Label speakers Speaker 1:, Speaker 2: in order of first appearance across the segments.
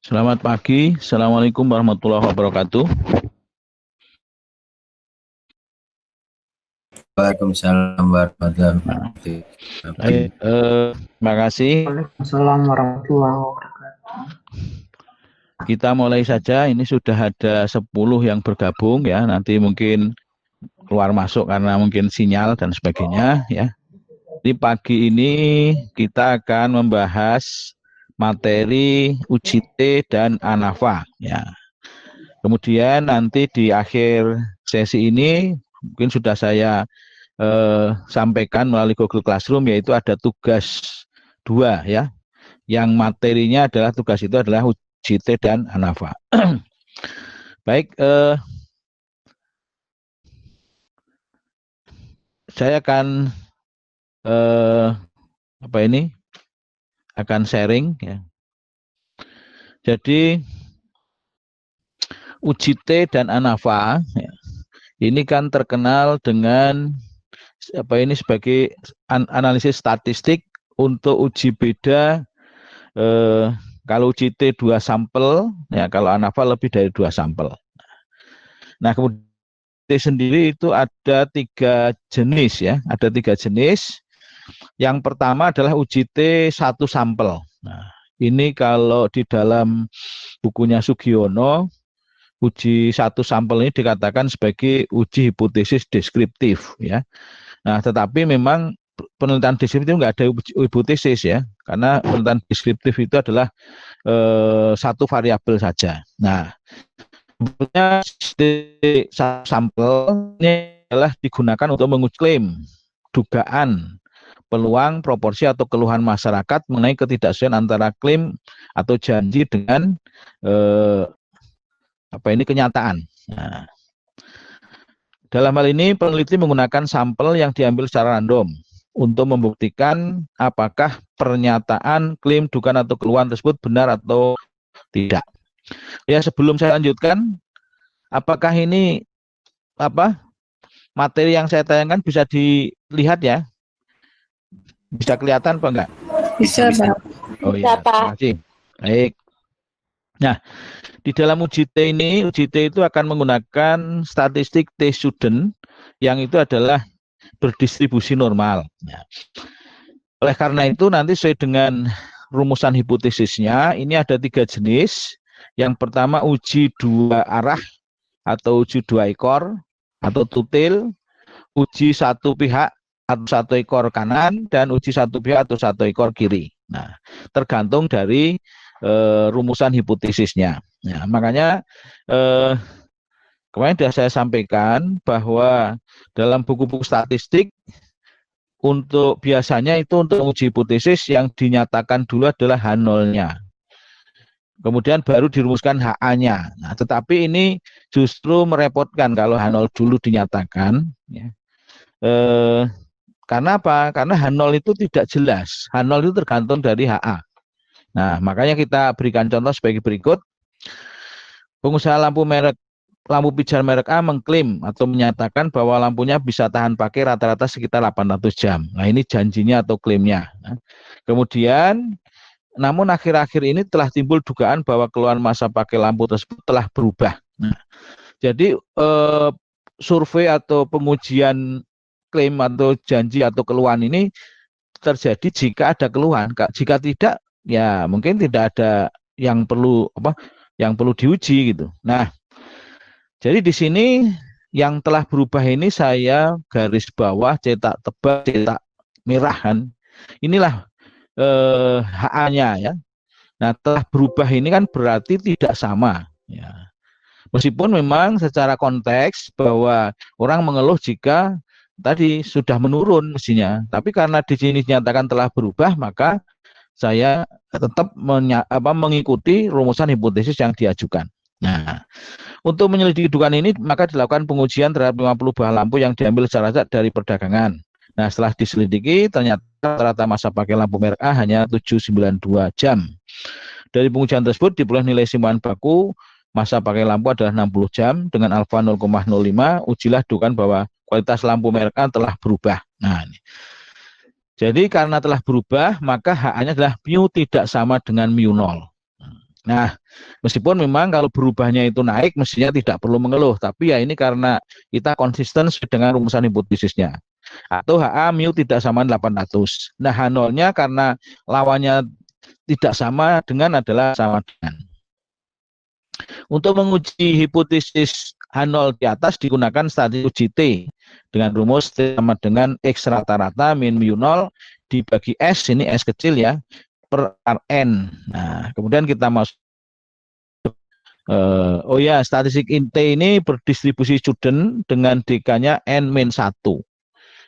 Speaker 1: Selamat pagi, Assalamualaikum warahmatullahi wabarakatuh.
Speaker 2: Waalaikumsalam warahmatullahi wabarakatuh.
Speaker 1: Baik, terima kasih.
Speaker 3: Waalaikumsalam warahmatullahi wabarakatuh.
Speaker 1: Kita mulai saja. Ini sudah ada 10 yang bergabung ya. Nanti mungkin keluar masuk karena mungkin sinyal dan sebagainya ya. Di pagi ini kita akan membahas materi UJT dan ANAFA ya. Kemudian nanti di akhir sesi ini mungkin sudah saya sampaikan melalui Google Classroom, yaitu ada tugas 2 ya. Yang materinya adalah tugas itu adalah UJT dan ANAFA. Baik, saya akan akan sharing ya. Jadi UJT dan ANAFA ya, ini kan terkenal dengan sebagai analisis statistik untuk uji beda. Kalau UJT 2 sampel ya, kalau ANAFA lebih dari 2 sampel. Nah, kemudian sendiri itu ada 3 jenis ya, ada 3 jenis. Yang pertama adalah UJT 1 sampel. Nah, ini kalau di dalam bukunya Sugiono, uji 1 sampel ini dikatakan sebagai uji hipotesis deskriptif ya. Nah, tetapi memang penelitian deskriptif nggak ada hipotesis ya, karena penelitian deskriptif itu adalah 1 variabel saja. Nah, sebenarnya sampel ini adalah digunakan untuk menguji klaim, dugaan, peluang, proporsi atau keluhan masyarakat mengenai ketidaksesuaian antara klaim atau janji dengan kenyataan. Nah, dalam hal ini peneliti menggunakan sampel yang diambil secara random untuk membuktikan apakah pernyataan, klaim, dugaan atau keluhan tersebut benar atau tidak. Ya, sebelum saya lanjutkan, apakah ini materi yang saya tayangkan bisa dilihat ya? Bisa kelihatan apa enggak?
Speaker 4: Bisa, Pak.
Speaker 1: Oh iya, terima kasih. Baik. Nah, di dalam uji T ini, uji T itu akan menggunakan statistik T student yang itu adalah berdistribusi normal. Nah, oleh karena itu nanti sesuai dengan rumusan hipotesisnya, ini ada 3 jenis. Yang pertama uji 2 arah atau uji 2 ekor atau tutil, uji 1 pihak atau 1 ekor kanan, dan uji 1 pihak atau 1 ekor kiri. Nah, tergantung dari rumusan hipotesisnya. Nah, makanya kemarin sudah saya sampaikan bahwa dalam buku-buku statistik untuk biasanya itu untuk uji hipotesis yang dinyatakan dulu adalah H0-nya. Kemudian baru dirumuskan HA-nya. Nah, tetapi ini justru merepotkan kalau H0 dulu dinyatakan. Ya. Karena apa? Karena H0 itu tidak jelas. H0 itu tergantung dari HA. Nah, makanya kita berikan contoh sebagai berikut. Pengusaha lampu pijar merek A mengklaim atau menyatakan bahwa lampunya bisa tahan pakai rata-rata sekitar 800 jam. Nah, ini janjinya atau klaimnya. Nah, kemudian, namun akhir-akhir ini telah timbul dugaan bahwa keluhan masa pakai lampu tersebut telah berubah. Nah, jadi survei atau pengujian klaim atau janji atau keluhan ini terjadi jika ada keluhan. Jika tidak, ya mungkin tidak ada yang perlu diuji gitu. Nah, jadi di sini yang telah berubah ini saya garis bawah, cetak tebal, cetak merahan. Inilah HA-nya ya. Nah, telah berubah ini kan berarti tidak sama. Ya. Meskipun memang secara konteks bahwa orang mengeluh jika tadi sudah menurun mestinya, tapi karena di sini dinyatakan telah berubah, maka saya tetap mengikuti rumusan hipotesis yang diajukan. Nah, untuk menyelidiki dugaan ini, maka dilakukan pengujian terhadap 50 buah lampu yang diambil secara acak dari perdagangan. Nah, setelah diselidiki, ternyata rata masa pakai lampu merek A hanya 792 jam. Dari pengujian tersebut diperoleh nilai simpanan baku masa pakai lampu adalah 60 jam dengan alfa 0,05. Ujilah dugaan bahwa kualitas lampu merek A telah berubah. Nah, ini. Jadi karena telah berubah, maka HA-nya adalah mu tidak sama dengan mu 0. Nah, meskipun memang kalau berubahnya itu naik, mestinya tidak perlu mengeluh. Tapi ya ini karena kita konsisten dengan rumusan hipotesisnya. Atau HA mu tidak sama 800. Nah, H0-nya karena lawannya tidak sama dengan adalah sama dengan. Untuk menguji hipotesis H0 di atas digunakan statistik uji T dengan rumus T sama dengan X rata-rata min mu 0 dibagi S, ini S kecil ya, per Rn. Nah, kemudian kita masuk statistik T ini berdistribusi student dengan DK-nya N-1.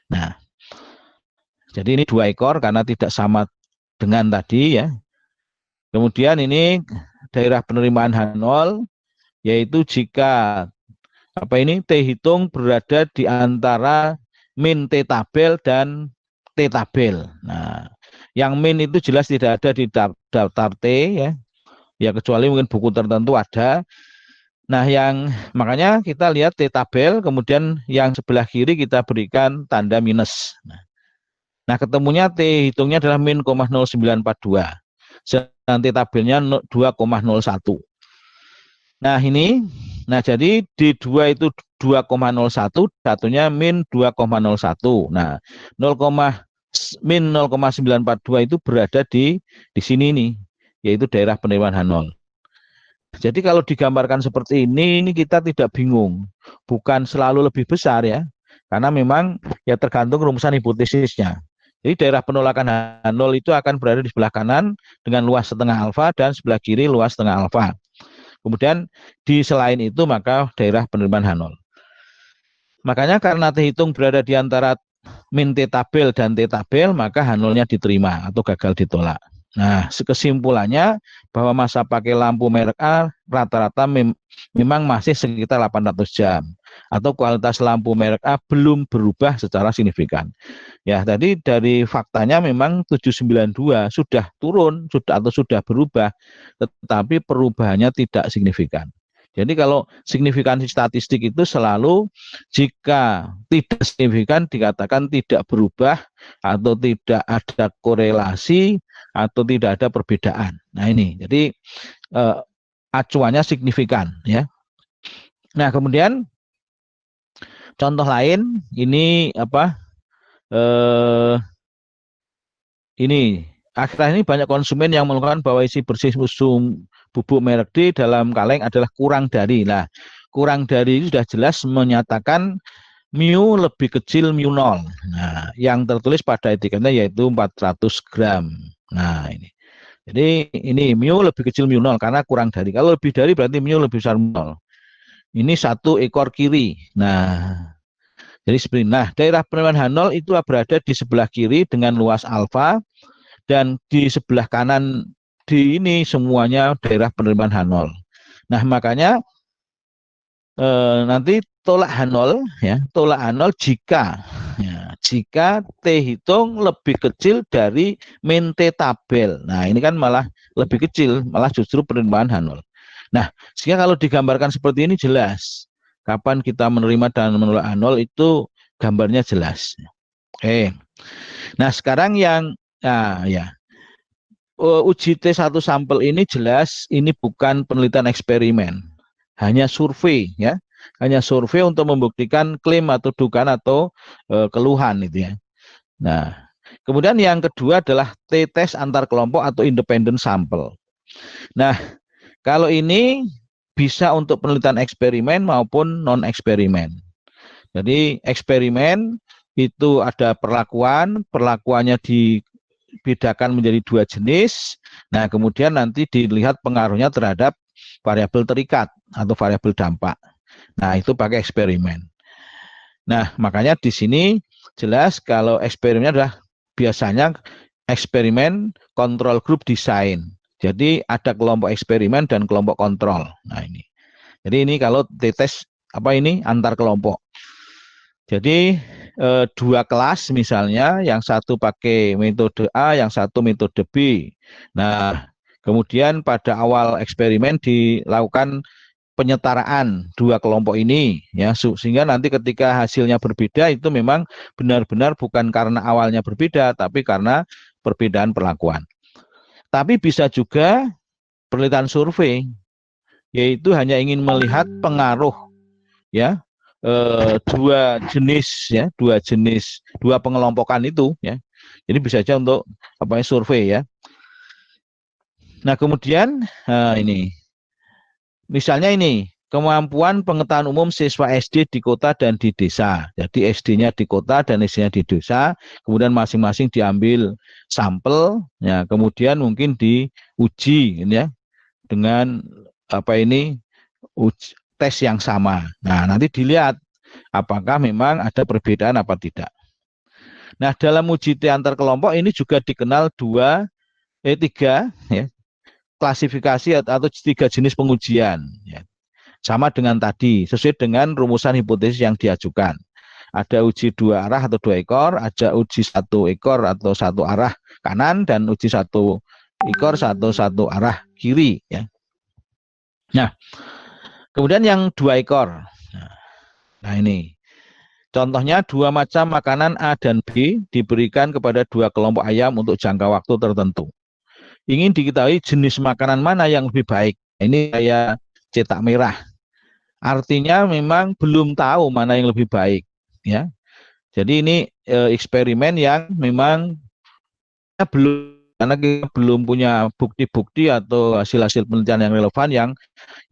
Speaker 1: Nah, jadi ini 2 ekor karena tidak sama dengan tadi ya. Kemudian ini daerah penerimaan H0 yaitu jika T hitung berada di antara min T tabel dan T tabel. Nah, yang min itu jelas tidak ada di daftar T ya. Ya kecuali mungkin buku tertentu ada. Nah, makanya kita lihat T tabel, kemudian yang sebelah kiri kita berikan tanda minus. Nah, ketemunya T hitungnya adalah min 0,0942. Dan T tabelnya 2,01. Nah, jadi di 2 itu 2,01, satunya min 2,01. Nah, min 0,942 itu berada di sini nih, yaitu daerah penerimaan H0. Jadi kalau digambarkan seperti ini kita tidak bingung. Bukan selalu lebih besar ya, karena memang ya tergantung rumusan hipotesisnya. Jadi daerah penolakan H0 itu akan berada di sebelah kanan dengan luas setengah alfa dan sebelah kiri luas setengah alfa. Kemudian di selain itu maka daerah penerimaan H0. Makanya karena terhitung berada di antara min T tabel dan T tabel, maka H0-nya diterima atau gagal ditolak. Nah, kesimpulannya bahwa masa pakai lampu merek A rata-rata memang masih sekitar 800 jam. Atau kualitas lampu merek A belum berubah secara signifikan. Ya, tadi dari faktanya memang 792 sudah turun, sudah berubah, tetapi perubahannya tidak signifikan. Jadi kalau signifikansi statistik itu selalu jika tidak signifikan dikatakan tidak berubah atau tidak ada korelasi atau tidak ada perbedaan. Nah ini, jadi acuannya signifikan ya. Nah, kemudian contoh lain ini apa? Ini akhir-akhir ini banyak konsumen yang melakukan bahwa isi bersih susu bubuk merek D dalam kaleng adalah kurang dari. Nah, kurang dari itu sudah jelas menyatakan mu lebih kecil mu 0. Nah, yang tertulis pada etiketnya yaitu 400 gram. Nah, ini. Jadi ini mu lebih kecil mu 0 karena kurang dari. Kalau lebih dari berarti mu lebih besar mu 0. Ini 1 ekor kiri. Nah, jadi seperti daerah penerimaan H0 itu berada di sebelah kiri dengan luas alfa dan di sebelah kanan di ini semuanya daerah penerimaan H0. Nah, makanya nanti tolak H0 ya, tolak H0 jika T hitung lebih kecil dari min T tabel. Nah, ini kan malah lebih kecil, malah justru penerimaan H0. Nah, sehingga kalau digambarkan seperti ini jelas kapan kita menerima dan menolak H0 itu gambarnya jelas. Oke. Nah, sekarang yang uji T1 sampel ini jelas ini bukan penelitian eksperimen, hanya survei ya, hanya survei untuk membuktikan klaim atau dugaan atau keluhan itu ya. Nah, kemudian yang kedua adalah T-test antar kelompok atau independent sampel. Nah, kalau ini bisa untuk penelitian eksperimen maupun non eksperimen. Jadi eksperimen itu ada perlakuannya dibedakan menjadi 2 jenis. Nah, kemudian nanti dilihat pengaruhnya terhadap variabel terikat atau variabel dampak. Nah, itu pakai eksperimen. Nah, makanya di sini jelas kalau eksperimennya adalah biasanya eksperimen control group design. Jadi ada kelompok eksperimen dan kelompok kontrol. Nah, ini. Jadi ini kalau T-test antar kelompok. Jadi 2 kelas misalnya, yang satu pakai metode A, yang satu metode B. Nah, kemudian pada awal eksperimen dilakukan penyetaraan 2 kelompok ini ya, sehingga nanti ketika hasilnya berbeda itu memang benar-benar bukan karena awalnya berbeda, tapi karena perbedaan perlakuan. Tapi bisa juga penelitian survei, yaitu hanya ingin melihat pengaruh ya, 2 jenis ya, 2 pengelompokan itu ya. Jadi bisa saja untuk survei ya. Nah, kemudian ini misalnya ini kemampuan pengetahuan umum siswa SD di kota dan di desa. Jadi SD-nya di kota dan SD-nya di desa, kemudian masing-masing diambil sampel ya, kemudian mungkin diuji ya dengan tes yang sama. Nah, nanti dilihat apakah memang ada perbedaan apa tidak. Nah, dalam uji T antar kelompok ini juga dikenal 3 ya, klasifikasi atau 3 jenis pengujian ya. Sama dengan tadi, sesuai dengan rumusan hipotesis yang diajukan. Ada uji 2 arah atau 2 ekor, ada uji 1 ekor atau 1 arah kanan, dan uji 1 ekor atau 1 arah kiri ya. Nah, kemudian yang 2 ekor. Nah, ini contohnya 2 macam makanan A dan B diberikan kepada 2 kelompok ayam untuk jangka waktu tertentu. Ingin diketahui jenis makanan mana yang lebih baik. Ini saya cetak merah. Artinya memang belum tahu mana yang lebih baik ya. Jadi ini eksperimen yang memang karena kita belum punya bukti-bukti atau hasil-hasil penelitian yang relevan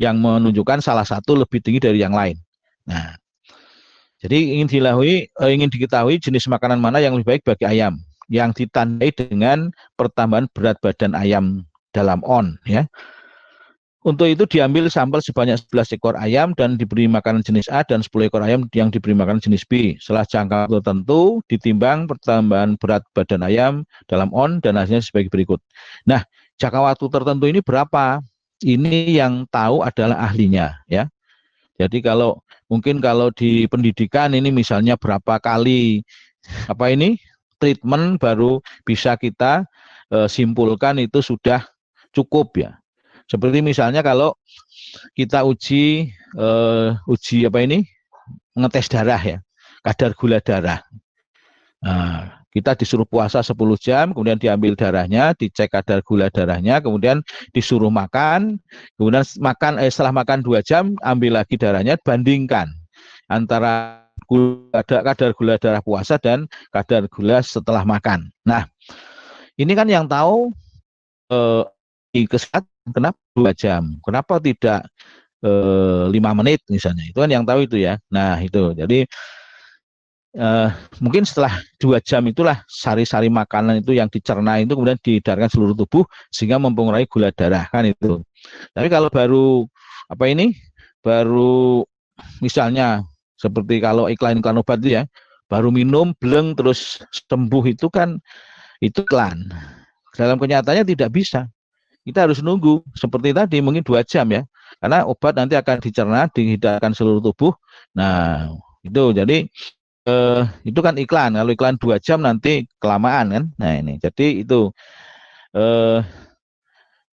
Speaker 1: yang menunjukkan salah satu lebih tinggi dari yang lain. Nah, jadi ingin diketahui jenis makanan mana yang lebih baik bagi ayam, yang ditandai dengan pertambahan berat badan ayam dalam on ya. Untuk itu diambil sampel sebanyak 11 ekor ayam dan diberi makanan jenis A, dan 10 ekor ayam yang diberi makanan jenis B. Setelah jangka waktu tertentu ditimbang pertambahan berat badan ayam dalam on dan hasilnya sebagai berikut. Nah, jangka waktu tertentu ini berapa? Ini yang tahu adalah ahlinya ya. Jadi mungkin kalau di pendidikan ini misalnya berapa kali treatment baru bisa kita simpulkan itu sudah cukup ya. Seperti misalnya kalau kita uji ngetes darah ya, kadar gula darah. Nah, Kita disuruh puasa 10 jam, kemudian diambil darahnya, dicek kadar gula darahnya, kemudian disuruh makan, kemudian setelah makan 2 jam, ambil lagi darahnya, bandingkan antara kadar gula darah puasa dan kadar gula setelah makan. Nah, ini kan yang tahu di kesehatan kenapa 2 jam, kenapa tidak 5 menit misalnya, itu kan yang tahu itu ya. Nah itu, jadi mungkin setelah 2 jam itulah sari-sari makanan itu yang dicerna itu kemudian diedarkan seluruh tubuh sehingga mempengaruhi gula darah kan itu. Tapi kalau baru baru misalnya seperti kalau iklan-iklan obat itu ya, baru minum bleng terus sembuh itu kan itu iklan. Dalam kenyataannya tidak bisa. Kita harus nunggu seperti tadi mungkin 2 jam ya, karena obat nanti akan dicerna, diedarkan seluruh tubuh. Nah itu jadi itu kan iklan. Kalau iklan 2 jam nanti kelamaan kan. Nah ini jadi itu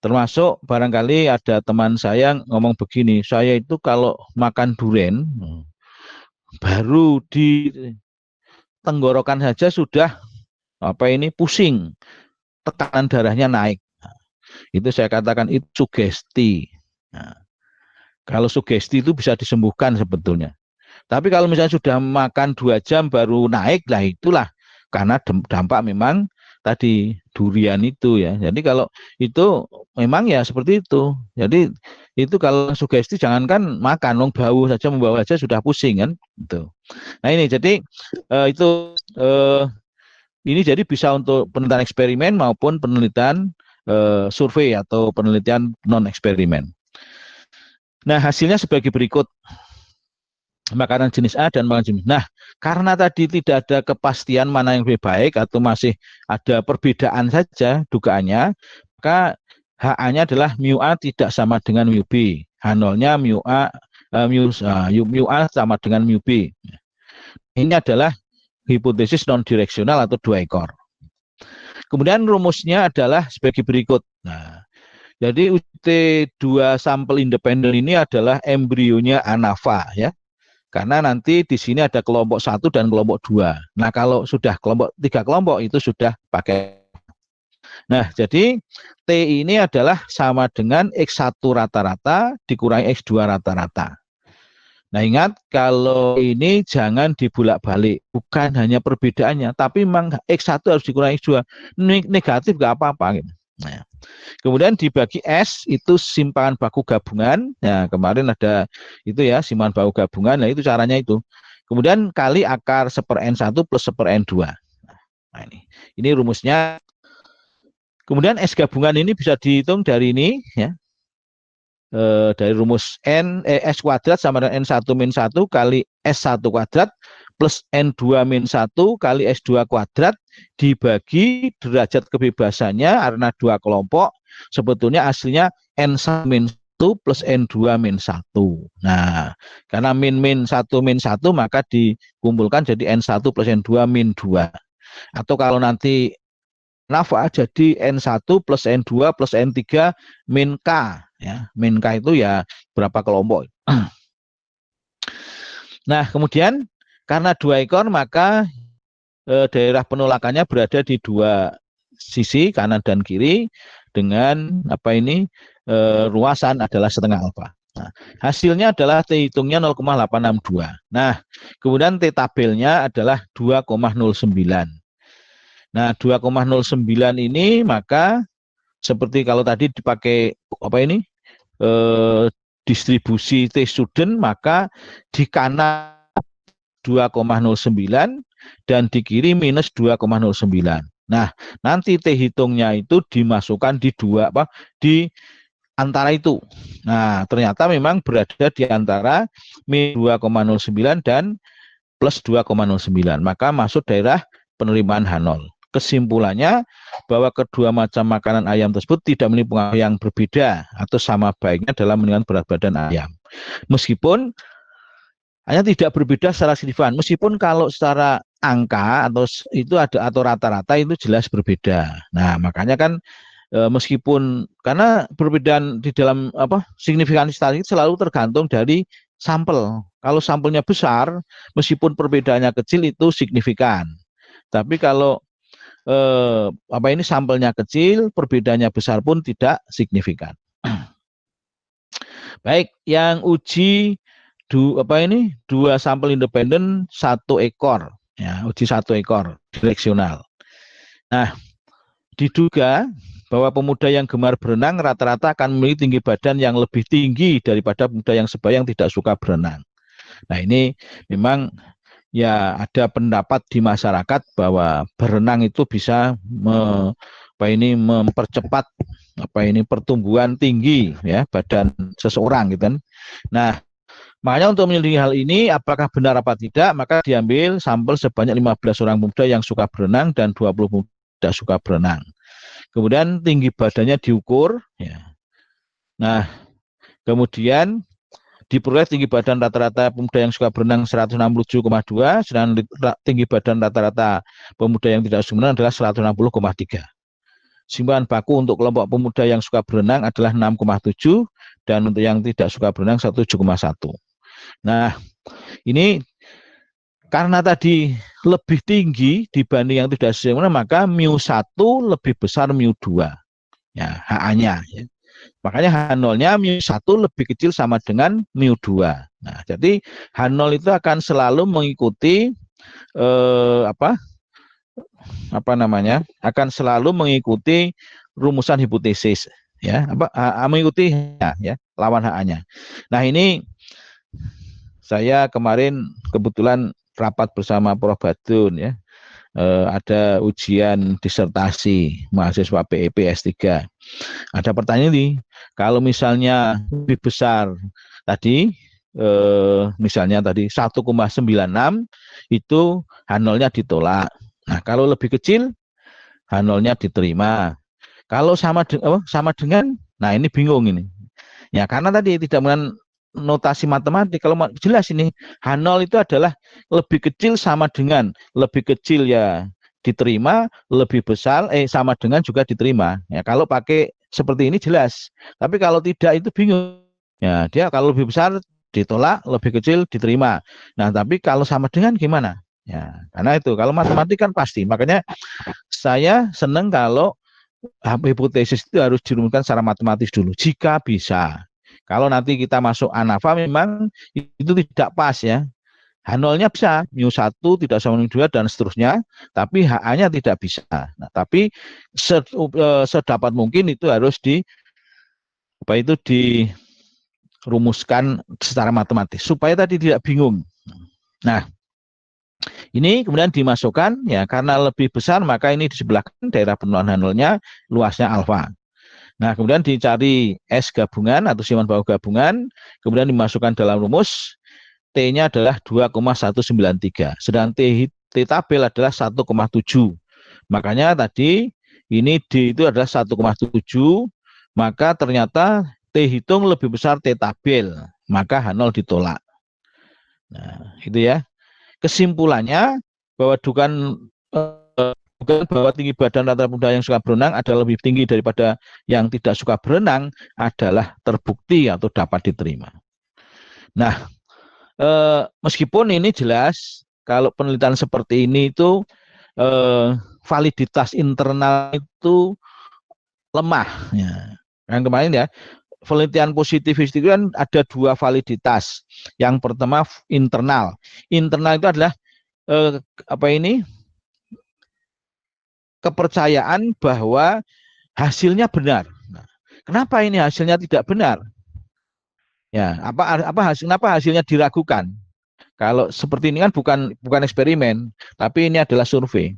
Speaker 1: termasuk barangkali ada teman saya ngomong begini, saya itu kalau makan durian baru di tenggorokan saja sudah pusing, tekanan darahnya naik. Itu saya katakan itu sugesti. Nah, kalau sugesti itu bisa disembuhkan sebetulnya. Tapi kalau misalnya sudah makan 2 jam baru naik, lah itulah karena dampak memang tadi durian itu ya. Jadi kalau itu memang ya seperti itu. Jadi itu kalau sugesti jangankan makan, bau saja membawa saja sudah pusing kan. Gitu. Nah ini jadi ini jadi bisa untuk penelitian eksperimen maupun penelitian survei atau penelitian non eksperimen. Nah hasilnya sebagai berikut. Makanan jenis A dan makanan jenis. Nah, karena tadi tidak ada kepastian mana yang lebih baik atau masih ada perbedaan saja dugaannya, maka HA-nya adalah mu A tidak sama dengan mu B. H0-nya mu A sama dengan mu B. Ini adalah hipotesis non direksional atau 2 ekor. Kemudian rumusnya adalah sebagai berikut. Nah, jadi UT2 sampel independen ini adalah embrionya anafa ya. Karena nanti di sini ada kelompok 1 dan kelompok 2. Nah, kalau sudah 3 kelompok itu sudah pakai. Nah, jadi T ini adalah sama dengan X1 rata-rata dikurangi X2 rata-rata. Nah, ingat kalau ini jangan dibulak-balik. Bukan hanya perbedaannya, tapi memang X1 harus dikurangi X2. Negatif nggak apa-apa. Gitu. Nah, kemudian dibagi S itu simpangan baku gabungan. Nah, kemarin ada itu ya simpangan baku gabungan. Nah, itu caranya itu. Kemudian kali akar 1/N1 plus 1/N2. Nah, ini rumusnya. Kemudian S gabungan ini bisa dihitung dari ini ya. Dari rumus S kuadrat sama dengan N1 min 1 kali S1 kuadrat plus N2 min 1 kali S2 kuadrat dibagi derajat kebebasannya karena 2 kelompok sebetulnya aslinya N1 min 1 plus N2 min 1. Nah, karena min 1 min 1 maka dikumpulkan jadi N1 plus N2 min 2. Atau kalau nanti nafa jadi N1 plus N2 plus N3 min K ya. Min K itu ya berapa kelompok. Nah, kemudian karena 2 ekor maka daerah penolakannya berada di 2 sisi kanan dan kiri dengan ruasan adalah setengah alfa. Nah, hasilnya adalah T hitungnya 0,862. Nah, kemudian T tabelnya adalah 2,09. Nah, 2,09 ini maka seperti kalau tadi dipakai distribusi T student, maka di kanan 2,09 dan di kiri minus 2,09. Nah, nanti T hitungnya itu dimasukkan di antara itu. Nah, ternyata memang berada di antara min 2,09 dan plus 2,09. Maka masuk daerah penerimaan H0. Kesimpulannya bahwa kedua macam makanan ayam tersebut tidak memiliki pengaruh yang berbeda atau sama baiknya dalam menentukan berat badan ayam. Meskipun hanya tidak berbeda secara signifikan. Meskipun kalau secara angka atau rata-rata itu jelas berbeda. Nah, makanya kan meskipun karena perbedaan di dalam signifikan statistik selalu tergantung dari sampel. Kalau sampelnya besar, meskipun perbedaannya kecil itu signifikan. Tapi kalau apa ini sampelnya kecil, perbedaannya besar pun tidak signifikan. Baik, yang uji dua sampel independen 1 ekor, ya, uji 1 ekor direksional. Nah, diduga bahwa pemuda yang gemar berenang rata-rata akan memiliki tinggi badan yang lebih tinggi daripada pemuda yang sebaya yang tidak suka berenang. Nah, ini memang ya ada pendapat di masyarakat bahwa berenang itu bisa mempercepat pertumbuhan tinggi ya badan seseorang gitu kan. Nah, makanya untuk menyelidiki hal ini apakah benar apa tidak, maka diambil sampel sebanyak 15 orang pemuda yang suka berenang dan 20 pemuda tidak suka berenang. Kemudian tinggi badannya diukur ya. Nah, kemudian diperoleh tinggi badan rata-rata pemuda yang suka berenang 167,2, sedangkan tinggi badan rata-rata pemuda yang tidak suka berenang adalah 160,3. Simpan baku untuk kelompok pemuda yang suka berenang adalah 6,7 dan untuk yang tidak suka berenang 7,1. Nah, ini karena tadi lebih tinggi dibanding yang tidak suka berenang, maka mu1 lebih besar mu2. Ya, HA-nya ya. Makanya H0-nya mu1 lebih kecil sama dengan mu2. Nah, jadi H0 itu akan selalu mengikuti akan selalu mengikuti rumusan hipotesis ya, mengikuti ya, lawan HA-nya. Nah, ini saya kemarin kebetulan rapat bersama Prof. Badun ya. Ada ujian disertasi mahasiswa PEP S3. Ada pertanyaan ini, kalau misalnya lebih besar tadi, misalnya tadi 1,96 itu H0-nya ditolak. Nah, kalau lebih kecil H0-nya diterima. Kalau sama dengan, nah ini bingung ini. Ya, karena tadi tidak menggunakan notasi matematik. Kalau jelas ini H0 itu adalah lebih kecil sama dengan, lebih kecil ya diterima, lebih besar sama dengan juga diterima. Ya, kalau pakai seperti ini jelas. Tapi kalau tidak itu bingung. Ya, dia kalau lebih besar ditolak, lebih kecil diterima. Nah, tapi kalau sama dengan gimana? Ya, karena itu kalau matematik kan pasti. Makanya saya senang kalau hipotesis itu harus dirumuskan secara matematis dulu jika bisa. Kalau nanti kita masuk ANAFA memang itu tidak pas ya. H0-nya bisa, mu1 tidak sama mu2 dan seterusnya, tapi HA-nya tidak bisa. Nah, tapi sedapat mungkin itu harus dirumuskan secara matematis supaya tadi tidak bingung. Nah, ini kemudian dimasukkan ya, karena lebih besar maka ini disebelahkan daerah penurunan H0-nya luasnya alfa. Nah, kemudian dicari S gabungan atau siman bahu gabungan, kemudian dimasukkan dalam rumus, T-nya adalah 2,193, sedangkan T tabel adalah 1,7. Makanya tadi ini D itu adalah 1,7, maka ternyata T hitung lebih besar T tabel, maka H0 ditolak. Nah, itu ya. Kesimpulannya bahwa bukan bahwa tinggi badan rata-rata pemuda yang suka berenang adalah lebih tinggi daripada yang tidak suka berenang adalah terbukti atau dapat diterima. Nah, meskipun ini jelas kalau penelitian seperti ini itu validitas internal itu lemah. Ya. Yang kemarin ya, penelitian positivis itu kan ada 2 validitas. Yang pertama internal. Internal itu adalah kepercayaan bahwa hasilnya benar. Nah, kenapa ini hasilnya tidak benar? Ya, kenapa hasilnya diragukan? Kalau seperti ini kan bukan eksperimen, tapi ini adalah survei.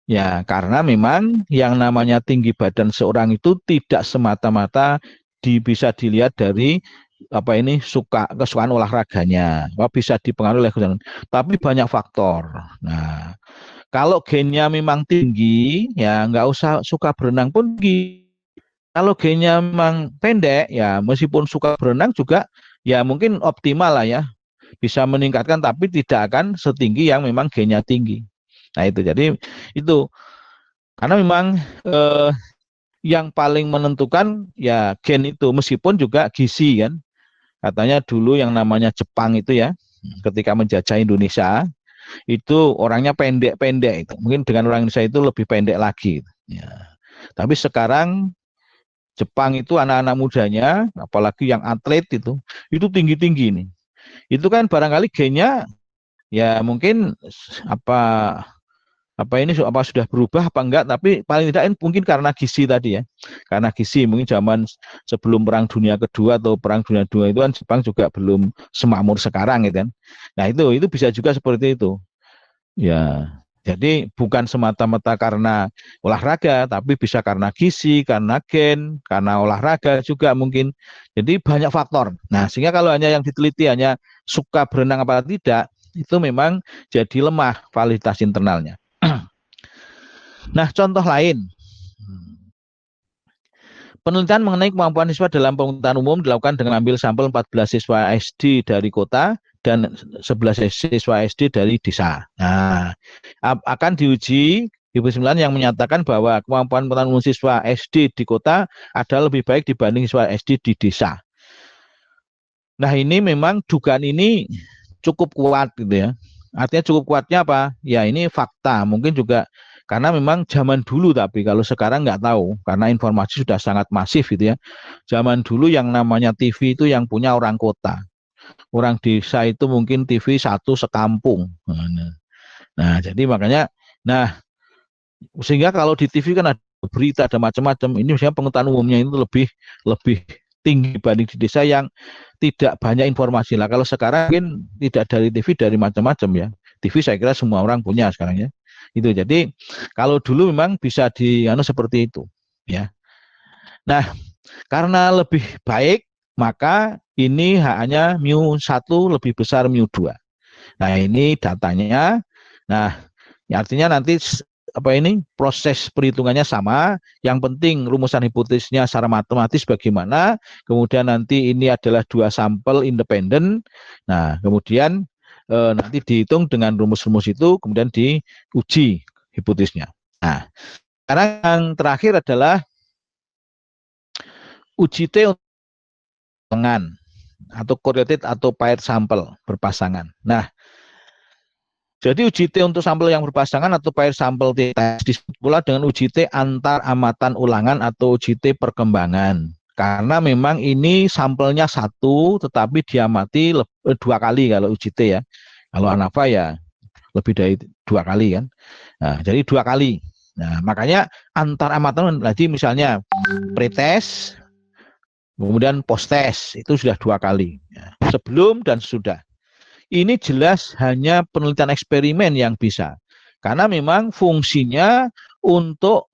Speaker 1: Ya, karena memang yang namanya tinggi badan seorang itu tidak semata-mata bisa dilihat dari kesukaan olahraganya, bisa dipengaruhi oleh kesukaan, tapi banyak faktor. Nah, kalau gennya memang tinggi, ya nggak usah suka berenang pun tinggi. Kalau gennya memang pendek, ya meskipun suka berenang juga, ya mungkin optimal lah ya, bisa meningkatkan, tapi tidak akan setinggi yang memang gennya tinggi. Nah itu, jadi itu karena memang yang paling menentukan ya gen itu, meskipun juga gizi kan. Katanya dulu yang namanya Jepang itu ya, ketika menjajah Indonesia, itu orangnya pendek-pendek itu. Mungkin dengan orang Indonesia itu lebih pendek lagi. Ya. Tapi sekarang Jepang itu anak-anak mudanya, apalagi yang atlet itu tinggi-tinggi nih. Itu kan barangkali gennya ya mungkin apa apa sudah berubah apa enggak, tapi paling tidak mungkin karena gizi tadi ya, karena gizi mungkin zaman sebelum Perang Dunia Kedua atau Perang Dunia Kedua itu kan Jepang juga belum semakmur sekarang gitu kan. Nah itu bisa juga seperti itu ya. Jadi bukan semata-mata karena olahraga, tapi bisa karena gizi, karena gen, karena olahraga juga mungkin. Jadi banyak faktor. Nah sehingga kalau hanya yang diteliti hanya suka berenang apa tidak, itu memang jadi lemah validitas internalnya. Nah, contoh lain. Penelitian mengenai kemampuan siswa dalam pengetahuan umum dilakukan dengan ambil sampel 14 siswa SD dari kota dan 11 siswa SD dari desa. Nah, akan diuji Ibu9 yang menyatakan bahwa kemampuan pengetahuan umum siswa SD di kota adalah lebih baik dibanding siswa SD di desa. Nah, ini memang dugaan ini cukup kuat gitu ya. Artinya cukup kuatnya apa? Ya ini fakta. Mungkin juga karena memang zaman dulu, tapi kalau sekarang nggak tahu karena informasi sudah sangat masif gitu ya. Zaman dulu yang namanya TV itu yang punya orang kota. Orang desa itu mungkin TV satu sekampung. Nah, jadi makanya sehingga kalau di TV kan ada berita, ada macam-macam. Ini misalnya pengetahuan umumnya itu lebih lebih tinggi dibanding di desa yang tidak banyak informasi lah. Kalau sekarang mungkin tidak dari TV, dari macam-macam ya. TV saya kira semua orang punya sekarang ya. Itu jadi kalau dulu memang bisa seperti itu ya. Nah, karena lebih baik maka ini hanya mu1 lebih besar mu2. Nah, ini datanya. Nah, artinya nanti proses perhitungannya sama, yang penting rumusan hipotesisnya secara matematis bagaimana, kemudian nanti ini adalah 2 sampel independen. Nah, kemudian nanti dihitung dengan rumus-rumus itu, kemudian diuji hipotesisnya. Nah, sekarang yang terakhir adalah uji T untuk pasangan atau correlated atau paired sampel berpasangan. Nah, jadi uji T untuk sampel yang berpasangan atau paired sampel T-test disebut pula dengan uji T antar amatan ulangan atau uji T perkembangan. Karena memang ini sampelnya satu, tetapi diamati 2 kali kalau uji T ya. Kalau ANAVA ya lebih dari 2 kali kan. Nah, jadi 2 kali. Nah, makanya antar amatan, jadi misalnya pretest, kemudian post-test, itu sudah 2 kali. Ya, sebelum dan sesudah. Ini jelas hanya penelitian eksperimen yang bisa. Karena memang fungsinya untuk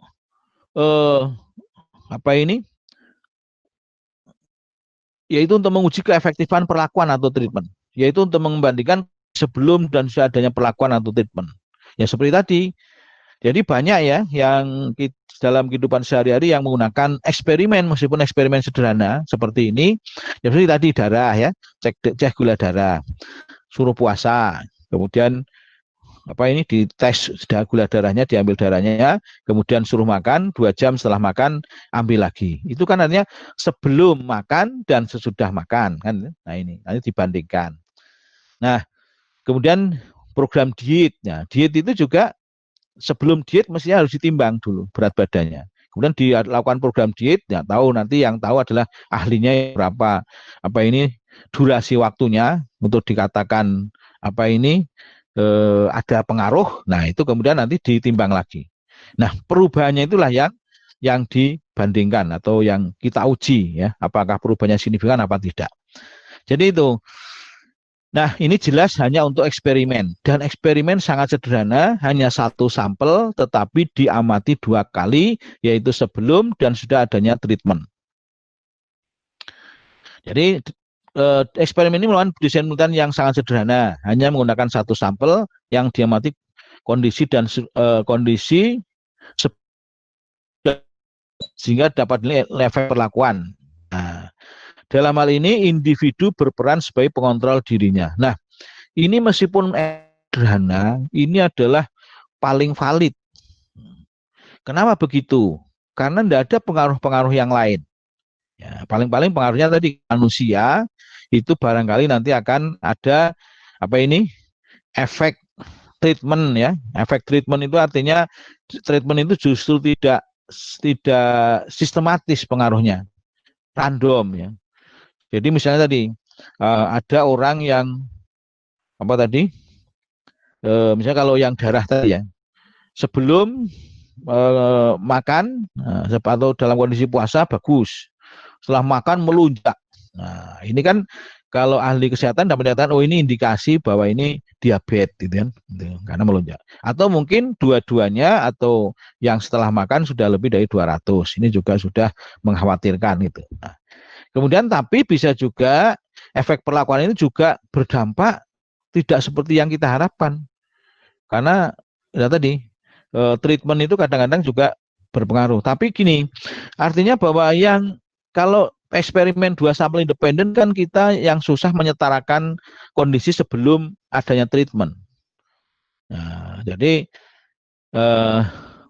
Speaker 1: yaitu untuk menguji keefektifan perlakuan atau treatment. Yaitu untuk membandingkan sebelum dan sesudah adanya perlakuan atau treatment. Ya seperti tadi. Jadi banyak ya yang dalam kehidupan sehari-hari yang menggunakan eksperimen, meskipun eksperimen sederhana seperti ini. Ya seperti tadi darah ya, cek gula darah. Suruh puasa, kemudian dites gula darahnya, diambil darahnya ya, kemudian suruh makan 2 jam setelah makan ambil lagi. Itu kan artinya sebelum makan dan sesudah makan kan. Nah ini nanti dibandingkan. Nah kemudian program diet. Nah, diet itu juga sebelum diet mestinya harus ditimbang dulu berat badannya. Kemudian dilakukan program diet, ya tahu nanti yang tahu adalah ahlinya berapa durasi waktunya untuk dikatakan ada pengaruh. Nah, itu kemudian nanti ditimbang lagi. Nah, perubahannya itulah yang dibandingkan atau yang kita uji ya, apakah perubahannya signifikan apa tidak. Jadi itu. Nah, ini jelas hanya untuk eksperimen dan eksperimen sangat sederhana, hanya 1 sampel tetapi diamati 2 kali, yaitu sebelum dan sudah adanya treatment. Jadi eksperimen ini merupakan desain penelitian yang sangat sederhana, hanya menggunakan 1 sampel yang diamati kondisi dan kondisi sehingga dapat nilai efek perlakuan. Nah, dalam hal ini individu berperan sebagai pengontrol dirinya. Nah, ini meskipun sederhana, ini adalah paling valid. Kenapa begitu? Karena tidak ada pengaruh-pengaruh yang lain. Ya, paling-paling pengaruhnya tadi manusia itu barangkali nanti akan ada efek treatment ya. Efek treatment itu artinya treatment itu justru tidak sistematis pengaruhnya, random ya. Jadi misalnya tadi ada orang yang apa tadi? Misalnya kalau yang darah tadi ya, sebelum makan atau dalam kondisi puasa bagus, setelah makan melunjak. Nah, ini kan kalau ahli kesehatan dapat menyatakan, oh ini indikasi bahwa ini diabetes, gitu kan, gitu, karena melonjak. Atau mungkin dua-duanya atau yang setelah makan sudah lebih dari 200, ini juga sudah mengkhawatirkan gitu. Nah, kemudian tapi bisa juga efek perlakuan ini juga berdampak tidak seperti yang kita harapkan, karena ya tadi treatment itu kadang-kadang juga berpengaruh. Tapi gini, artinya bahwa yang kalau eksperimen 2 sampel independen kan kita yang susah menyetarakan kondisi sebelum adanya treatment. Nah, jadi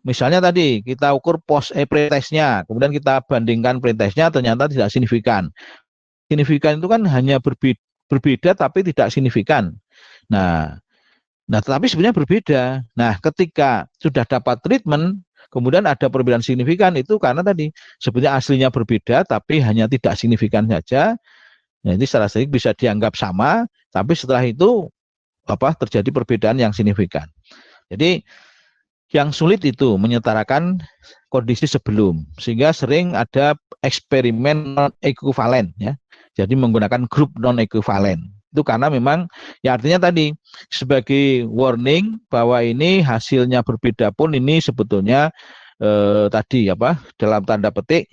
Speaker 1: misalnya tadi kita ukur pretestnya, kemudian kita bandingkan pretestnya ternyata tidak signifikan. Signifikan itu kan hanya berbeda tapi tidak signifikan. Nah, tetapi sebenarnya berbeda. Nah, ketika sudah dapat treatment, kemudian ada perbedaan signifikan itu karena tadi sebenarnya aslinya berbeda tapi hanya tidak signifikan saja. Nah, ini secara sedikit bisa dianggap sama, tapi setelah itu terjadi perbedaan yang signifikan. Jadi yang sulit itu menyetarakan kondisi sebelum, sehingga sering ada eksperimen non ekivalen ya. Jadi menggunakan grup non ekivalen. Itu karena memang ya artinya tadi sebagai warning bahwa ini hasilnya berbeda pun ini sebetulnya tadi dalam tanda petik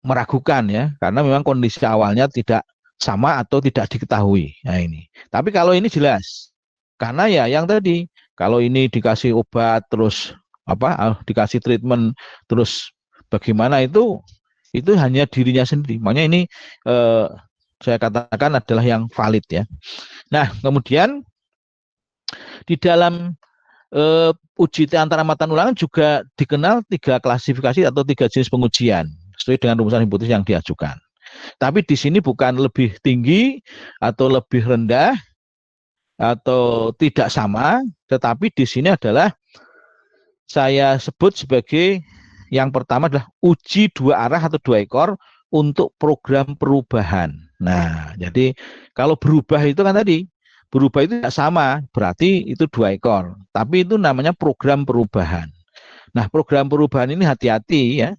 Speaker 1: meragukan ya, karena memang kondisi awalnya tidak sama atau tidak diketahui. Nah ini. Tapi kalau ini jelas, karena ya yang tadi kalau ini dikasih obat terus dikasih treatment terus bagaimana itu hanya dirinya sendiri. Makanya ini saya katakan adalah yang valid ya. Nah kemudian di dalam uji antara matan ulangan juga dikenal 3 klasifikasi atau 3 jenis pengujian sesuai dengan rumusan hipotesis yang diajukan. Tapi di sini bukan lebih tinggi atau lebih rendah atau tidak sama, tetapi di sini adalah saya sebut sebagai yang pertama adalah uji 2 arah atau 2 ekor untuk program perubahan. Nah, jadi kalau berubah itu kan tadi berubah itu tidak sama, berarti itu 2 ekor. Tapi itu namanya program perubahan. Nah, program perubahan ini hati-hati ya.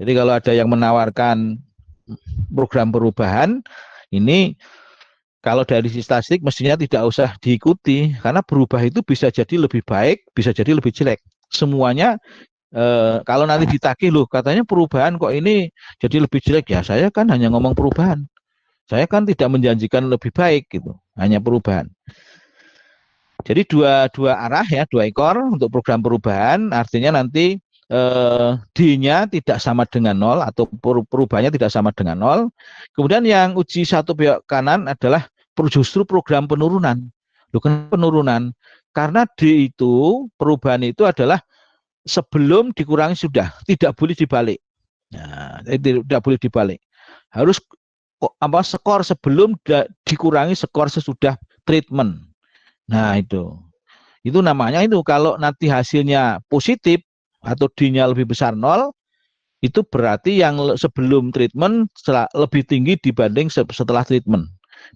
Speaker 1: Jadi kalau ada yang menawarkan program perubahan, ini kalau dari sisi statistik mestinya tidak usah diikuti, karena berubah itu bisa jadi lebih baik, bisa jadi lebih jelek. Semuanya kalau nanti ditagih loh, katanya perubahan kok ini jadi lebih jelek, ya saya kan hanya ngomong perubahan. Saya kan tidak menjanjikan lebih baik gitu, hanya perubahan. Jadi dua arah ya, 2 ekor untuk program perubahan, artinya nanti D-nya tidak sama dengan 0 atau perubahannya tidak sama dengan 0. Kemudian yang uji satu pihak kanan adalah justru program penurunan. Loh, kenapa penurunan? Karena D itu perubahan itu adalah sebelum dikurangi sudah, tidak boleh dibalik. Nah, tidak boleh dibalik. Harus skor sebelum dikurangi skor sesudah treatment. Nah, itu namanya itu kalau nanti hasilnya positif atau D-nya lebih besar 0, itu berarti yang sebelum treatment lebih tinggi dibanding setelah treatment.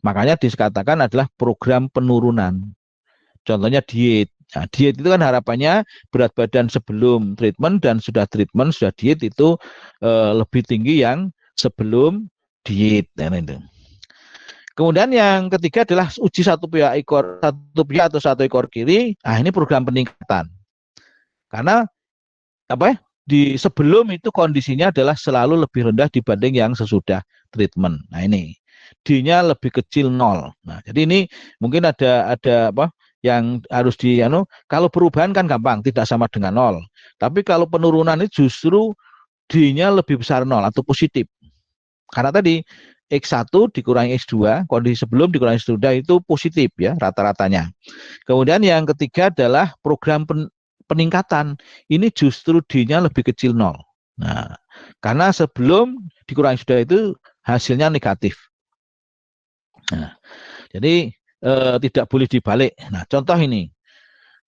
Speaker 1: Makanya dikatakan adalah program penurunan. Contohnya diet. Nah, diet itu kan harapannya berat badan sebelum treatment dan sudah treatment, sudah diet itu lebih tinggi yang sebelum diet. Nah, itu. Kemudian yang ketiga adalah uji satu pihak atau satu ekor kiri. Nah, ini program peningkatan. Karena di sebelum itu kondisinya adalah selalu lebih rendah dibanding yang sesudah treatment. Nah, ini D-nya lebih kecil 0. Nah, jadi ini mungkin ada yang harus kalau perubahan kan gampang, tidak sama dengan 0. Tapi kalau penurunan itu justru D-nya lebih besar 0 atau positif. Karena tadi X1 dikurangi X2, kondisi sebelum dikurangi X2 itu positif ya rata-ratanya. Kemudian yang ketiga adalah program peningkatan. Ini justru D-nya lebih kecil 0. Nah, karena sebelum dikurangi X2 itu hasilnya negatif. Nah, jadi tidak boleh dibalik. Nah, contoh ini.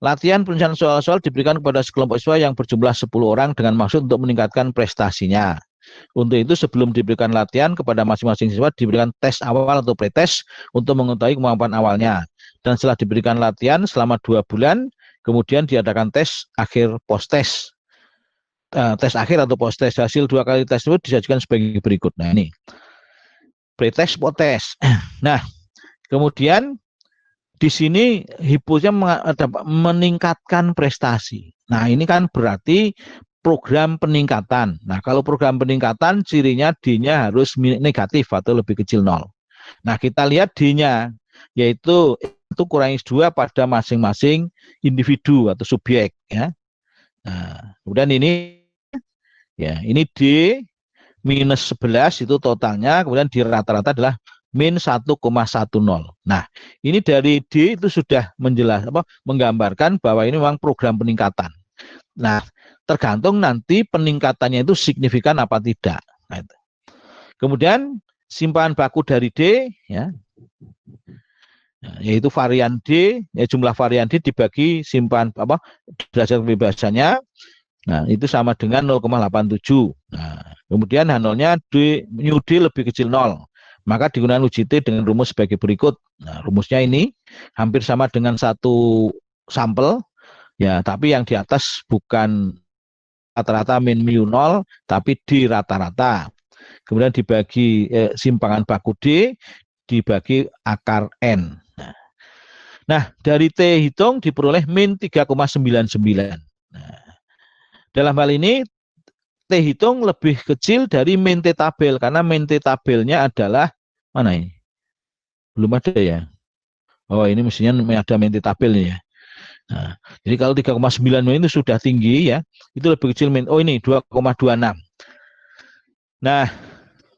Speaker 1: Latihan penyelesaian soal-soal diberikan kepada sekelompok siswa yang berjumlah 10 orang dengan maksud untuk meningkatkan prestasinya. Untuk itu sebelum diberikan latihan kepada masing-masing siswa diberikan tes awal atau pretest untuk mengetahui kemampuan awalnya. Dan setelah diberikan latihan selama 2 bulan, kemudian diadakan tes akhir post-tes. Tes akhir atau post-tes. Hasil 2 kali tes tersebut disajikan sebagai berikut. Nah ini, pretest, post-tes. Nah, kemudian di sini hiposnya meningkatkan prestasi. Nah, ini kan berarti program peningkatan. Nah, kalau program peningkatan cirinya D-nya harus negatif atau lebih kecil 0. Nah, kita lihat D-nya yaitu itu kurangi 2 pada masing-masing individu atau subjek ya. Nah, kemudian ini ya, ini D minus 11 itu totalnya, kemudian di rata-rata adalah min 1,10. Nah, ini dari D itu sudah menggambarkan bahwa ini memang program peningkatan. Nah, tergantung nanti peningkatannya itu signifikan apa tidak. Nah, itu. Kemudian simpanan baku dari D, ya, yaitu varian D, ya, jumlah varian D dibagi simpanan derajat kebebasannya. Nah, itu sama dengan 0,87. Nah, kemudian H0-nya mu D lebih kecil 0. Maka digunakan uji T dengan rumus sebagai berikut. Nah, rumusnya ini hampir sama dengan satu sampel, ya, tapi yang di atas bukan rata-rata min mu 0, tapi di rata-rata. Kemudian dibagi simpangan baku D, dibagi akar N. Nah, dari T hitung diperoleh min 3,99. Nah, dalam hal ini T hitung lebih kecil dari min T tabel, karena min T tabelnya adalah mana ini? Belum ada ya. Oh, ini mestinya ada min T tabelnya ya. Nah, jadi kalau 3,9 itu sudah tinggi ya, itu lebih kecil min. Oh, ini 2,26. Nah,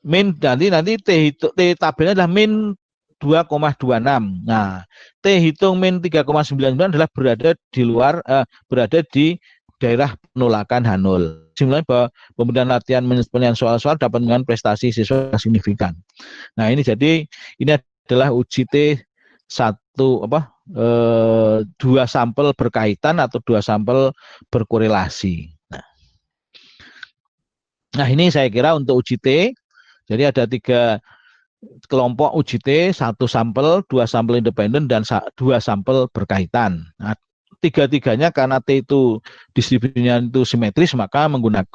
Speaker 1: min nanti T tabelnya adalah min 2,26. Nah, T hitung min 3,99 adalah berada di luar, berada di daerah penolakan H0. Sebenarnya bahwa pemberian latihan penyelesaian soal-soal dapat dengan prestasi siswa signifikan. Nah, ini jadi ini adalah uji T 2 sampel berkaitan atau 2 sampel berkorelasi. Nah, ini saya kira untuk uji T. Jadi ada 3 kelompok uji T, 1 sampel, 2 sampel independen, dan 2 sampel berkaitan. Nah, 3-tiganya karena T itu distribusinya itu simetris, maka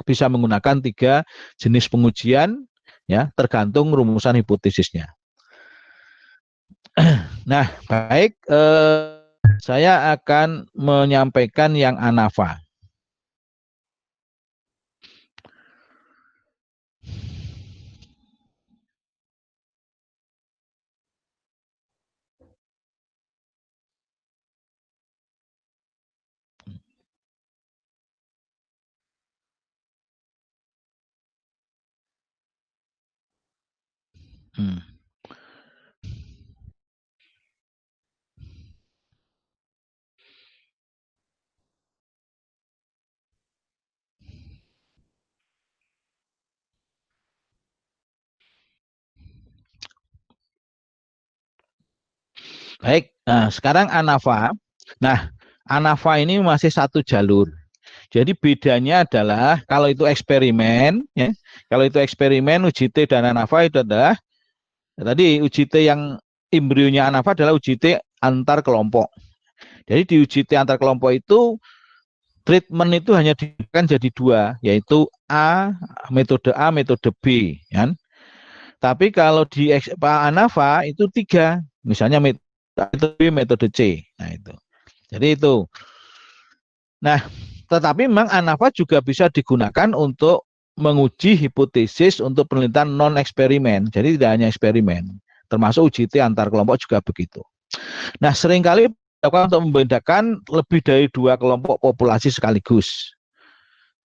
Speaker 1: bisa menggunakan 3 jenis pengujian, ya, tergantung rumusan hipotesisnya. Nah, baik, saya akan menyampaikan yang ANAFA. Baik, nah sekarang ANAFA. Nah, ANAFA ini masih 1 jalur. Jadi bedanya adalah kalau itu eksperimen, ya, kalau itu eksperimen uji T dan ANAFA itu adalah tadi uji T yang embrionya ANAFA adalah uji T antar kelompok. Jadi di uji T antar kelompok itu treatment itu hanya diberikan jadi 2, yaitu A, metode B, kan? Tapi kalau di ANAFA itu 3, misalnya metode B, metode C. Nah, itu. Jadi itu. Nah, tetapi memang ANAFA juga bisa digunakan untuk menguji hipotesis untuk penelitian non eksperimen. Jadi tidak hanya eksperimen, termasuk uji T antar kelompok juga begitu. Nah, seringkali dilakukan untuk membedakan lebih dari 2 kelompok populasi sekaligus.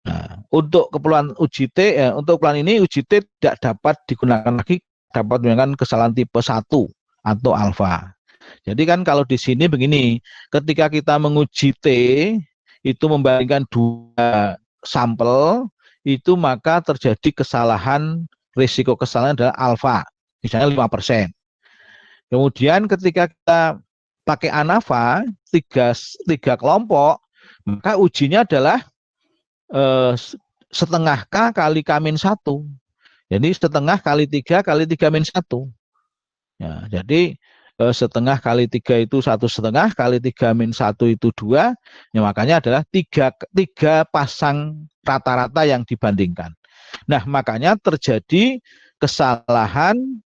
Speaker 1: Nah, untuk keperluan uji T, untuk keperluan ini uji T tidak dapat digunakan lagi, dapat menggunakan kesalahan tipe 1 atau alfa. Jadi kan kalau di sini begini, ketika kita menguji T itu membandingkan 2 sampel, itu maka terjadi kesalahan, risiko kesalahan adalah alfa, misalnya 5%. Kemudian ketika kita pakai ANAFA, tiga kelompok, maka ujinya adalah setengah K kali K-1. Jadi setengah kali 3 kali 3-1. Ya, jadi setengah kali 3 itu 1,5, kali 3-1 itu 2. Ya, makanya adalah tiga pasang rata-rata yang dibandingkan. Nah, makanya terjadi kesalahan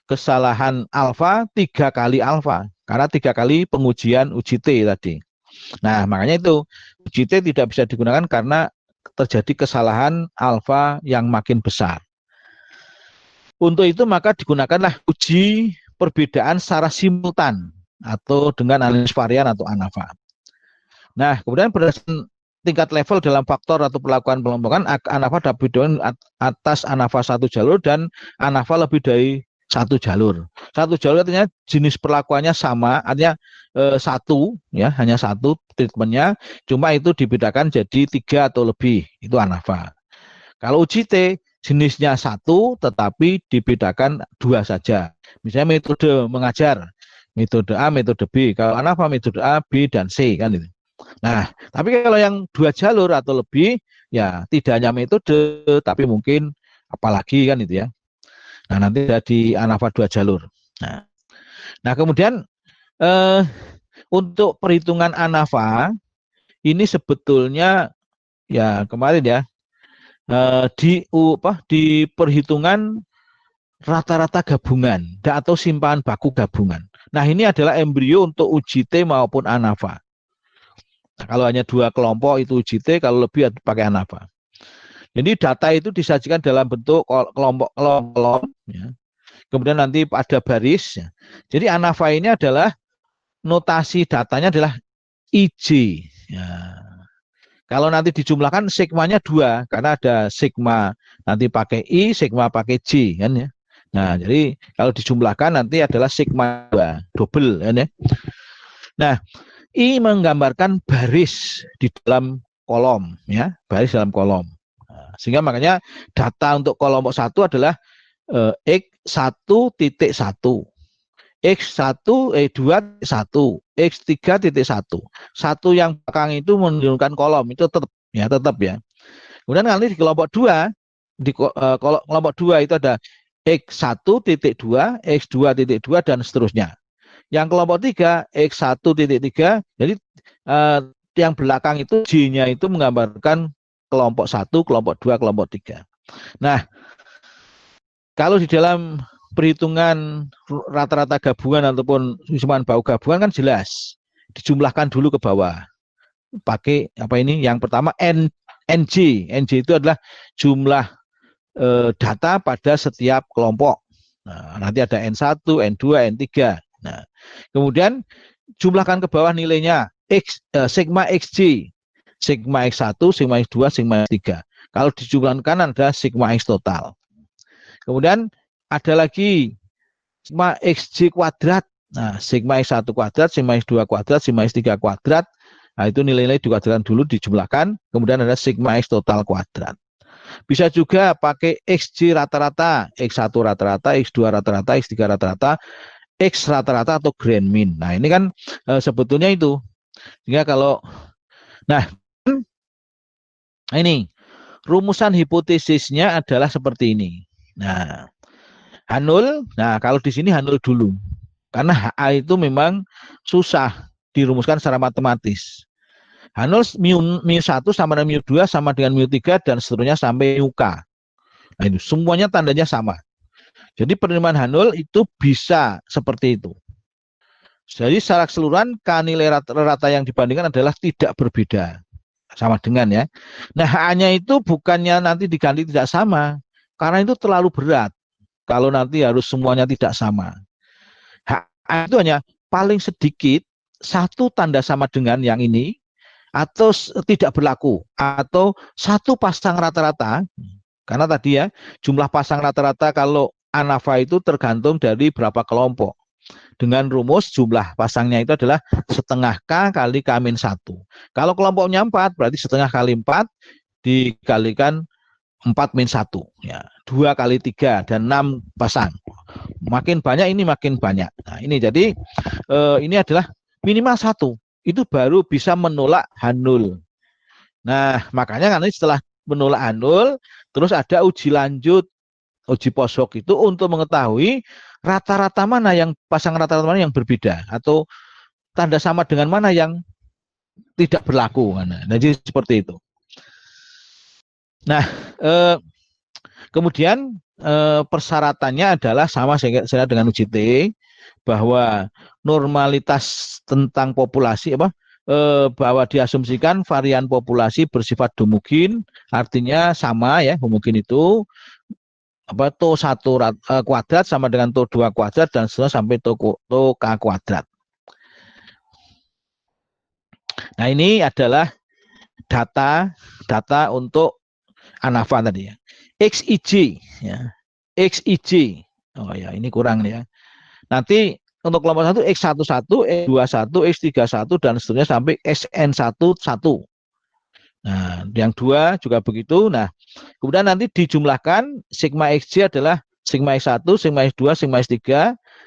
Speaker 1: kesalahan alfa 3 kali alfa, karena 3 kali pengujian uji T tadi. Nah, makanya itu uji T tidak bisa digunakan karena terjadi kesalahan alfa yang makin besar. Untuk itu maka digunakanlah uji perbedaan secara simultan atau dengan analisis varian atau ANAVA. Nah, kemudian berdasarkan tingkat level dalam faktor atau perlakuan pelompokan, ANAVA dapat dibandingkan atas ANAVA satu jalur dan ANAVA lebih dari satu jalur. Satu jalur artinya jenis perlakuannya sama, artinya satu, ya, hanya satu treatmentnya, cuma itu dibedakan jadi 3 atau lebih, itu ANAVA. Kalau uji T jenisnya satu tetapi dibedakan 2 saja. Misalnya metode mengajar, metode A, metode B. Kalau ANAVA metode A, B, dan C kan itu. Nah, tapi kalau yang 2 jalur atau lebih, ya tidak hanya metode, tapi mungkin apalagi kan itu ya. Nah, nanti ada di ANAVA 2 jalur. Nah kemudian untuk perhitungan ANAVA ini sebetulnya ya kemarin ya di perhitungan rata-rata gabungan atau simpanan baku gabungan. Nah, ini adalah embrio untuk uji T maupun ANAVA. Nah, kalau hanya 2 kelompok itu uji T, kalau lebih pakai ANAVA. Jadi data itu disajikan dalam bentuk kelompok-kelompok, ya. Kemudian nanti ada baris. Ya. Jadi ANAVA ini adalah notasi datanya adalah IJ. Ya. Kalau nanti dijumlahkan sigmanya 2, karena ada sigma nanti pakai I, sigma pakai J, kan ya. Nah, jadi kalau dijumlahkan nanti adalah sigma 2, double, kan ya. Nah, I menggambarkan baris di dalam kolom, ya, baris dalam kolom. Nah, sehingga makanya data untuk kelompok 1 adalah X1.1, X2.1, X3.1. Satu yang belakang itu menunjukkan kolom, itu tetap ya. Kemudian nanti di kelompok 2, di kelompok 2 itu ada X1.2, X2.2 dan seterusnya. Yang kelompok 3, X1.3, jadi yang belakang itu J-nya itu menggambarkan kelompok 1, kelompok 2, kelompok 3. Nah, kalau di dalam perhitungan rata-rata gabungan ataupun simpanan baku gabungan kan jelas dijumlahkan dulu ke bawah pakai apa ini, yang pertama NJ itu adalah jumlah data pada setiap kelompok. Nah, nanti ada N1, N2, N3. Nah, kemudian jumlahkan ke bawah nilainya sigma XJ, sigma X1, sigma X2, sigma X3. Kalau dijumlahkan ada sigma X total. Kemudian ada lagi sigma XJ kuadrat. Nah, sigma X1 kuadrat, sigma X2 kuadrat, sigma X3 kuadrat. Nah, itu nilai-nilai dikuadratkan dulu, dijumlahkan. Kemudian ada sigma X total kuadrat. Bisa juga pakai XJ rata-rata, X1 rata-rata, X2 rata-rata, X3 rata-rata, X rata-rata atau grand min. Nah, ini kan sebetulnya itu. Sehingga kalau, nah ini rumusan hipotesisnya adalah seperti ini. Nah, H0, nah kalau di sini H0 dulu. Karena HA itu memang susah dirumuskan secara matematis. H0 mu1 sama dengan mu2 sama dengan mu3 dan seterusnya sampai mu K. Nah, itu semuanya tandanya sama. Jadi penerimaan H0 itu bisa seperti itu. Jadi secara keseluruhan K nilai rata yang dibandingkan adalah tidak berbeda. Sama dengan ya. Nah, HA-nya itu bukannya nanti diganti tidak sama. Karena itu terlalu berat. Kalau nanti harus semuanya tidak sama. HA itu hanya paling sedikit satu tanda sama dengan yang ini, atau tidak berlaku, atau satu pasang rata-rata. Karena tadi ya, jumlah pasang rata-rata kalau ANAVA itu tergantung dari berapa kelompok. Dengan rumus jumlah pasangnya itu adalah setengah K kali K-1. Kalau kelompoknya 4, berarti setengah kali 4 dikalikan 4-1. Ya, 2 kali 3 dan 6 pasang. makin banyak ini makin banyak. Nah, ini jadi ini adalah minimal 1. Itu baru bisa menolak H0. Nah, makanya kan setelah menolak H0, terus ada uji lanjut, uji posok itu untuk mengetahui rata-rata mana yang pasangan rata-rata mana yang berbeda atau tanda sama dengan mana yang tidak berlaku. Nah, jadi seperti itu. Nah, kemudian persyaratannya adalah sama saya dengan uji T, bahwa normalitas tentang populasi bahwa diasumsikan varian populasi bersifat homogen, artinya sama ya, homogen itu to 1 kuadrat sama dengan to 2 kuadrat dan seterusnya sampai to k kuadrat. Nah, ini adalah data untuk ANAFA tadi ya. XIJ ya. XIJ. Oh ya, ini kurang nih ya. Nanti untuk kelompok 1 X11, X21, X31 dan seterusnya sampai SN11. Nah, yang 2 juga begitu. Nah, kemudian nanti dijumlahkan sigma XJ adalah sigma X1, sigma X2, sigma X3,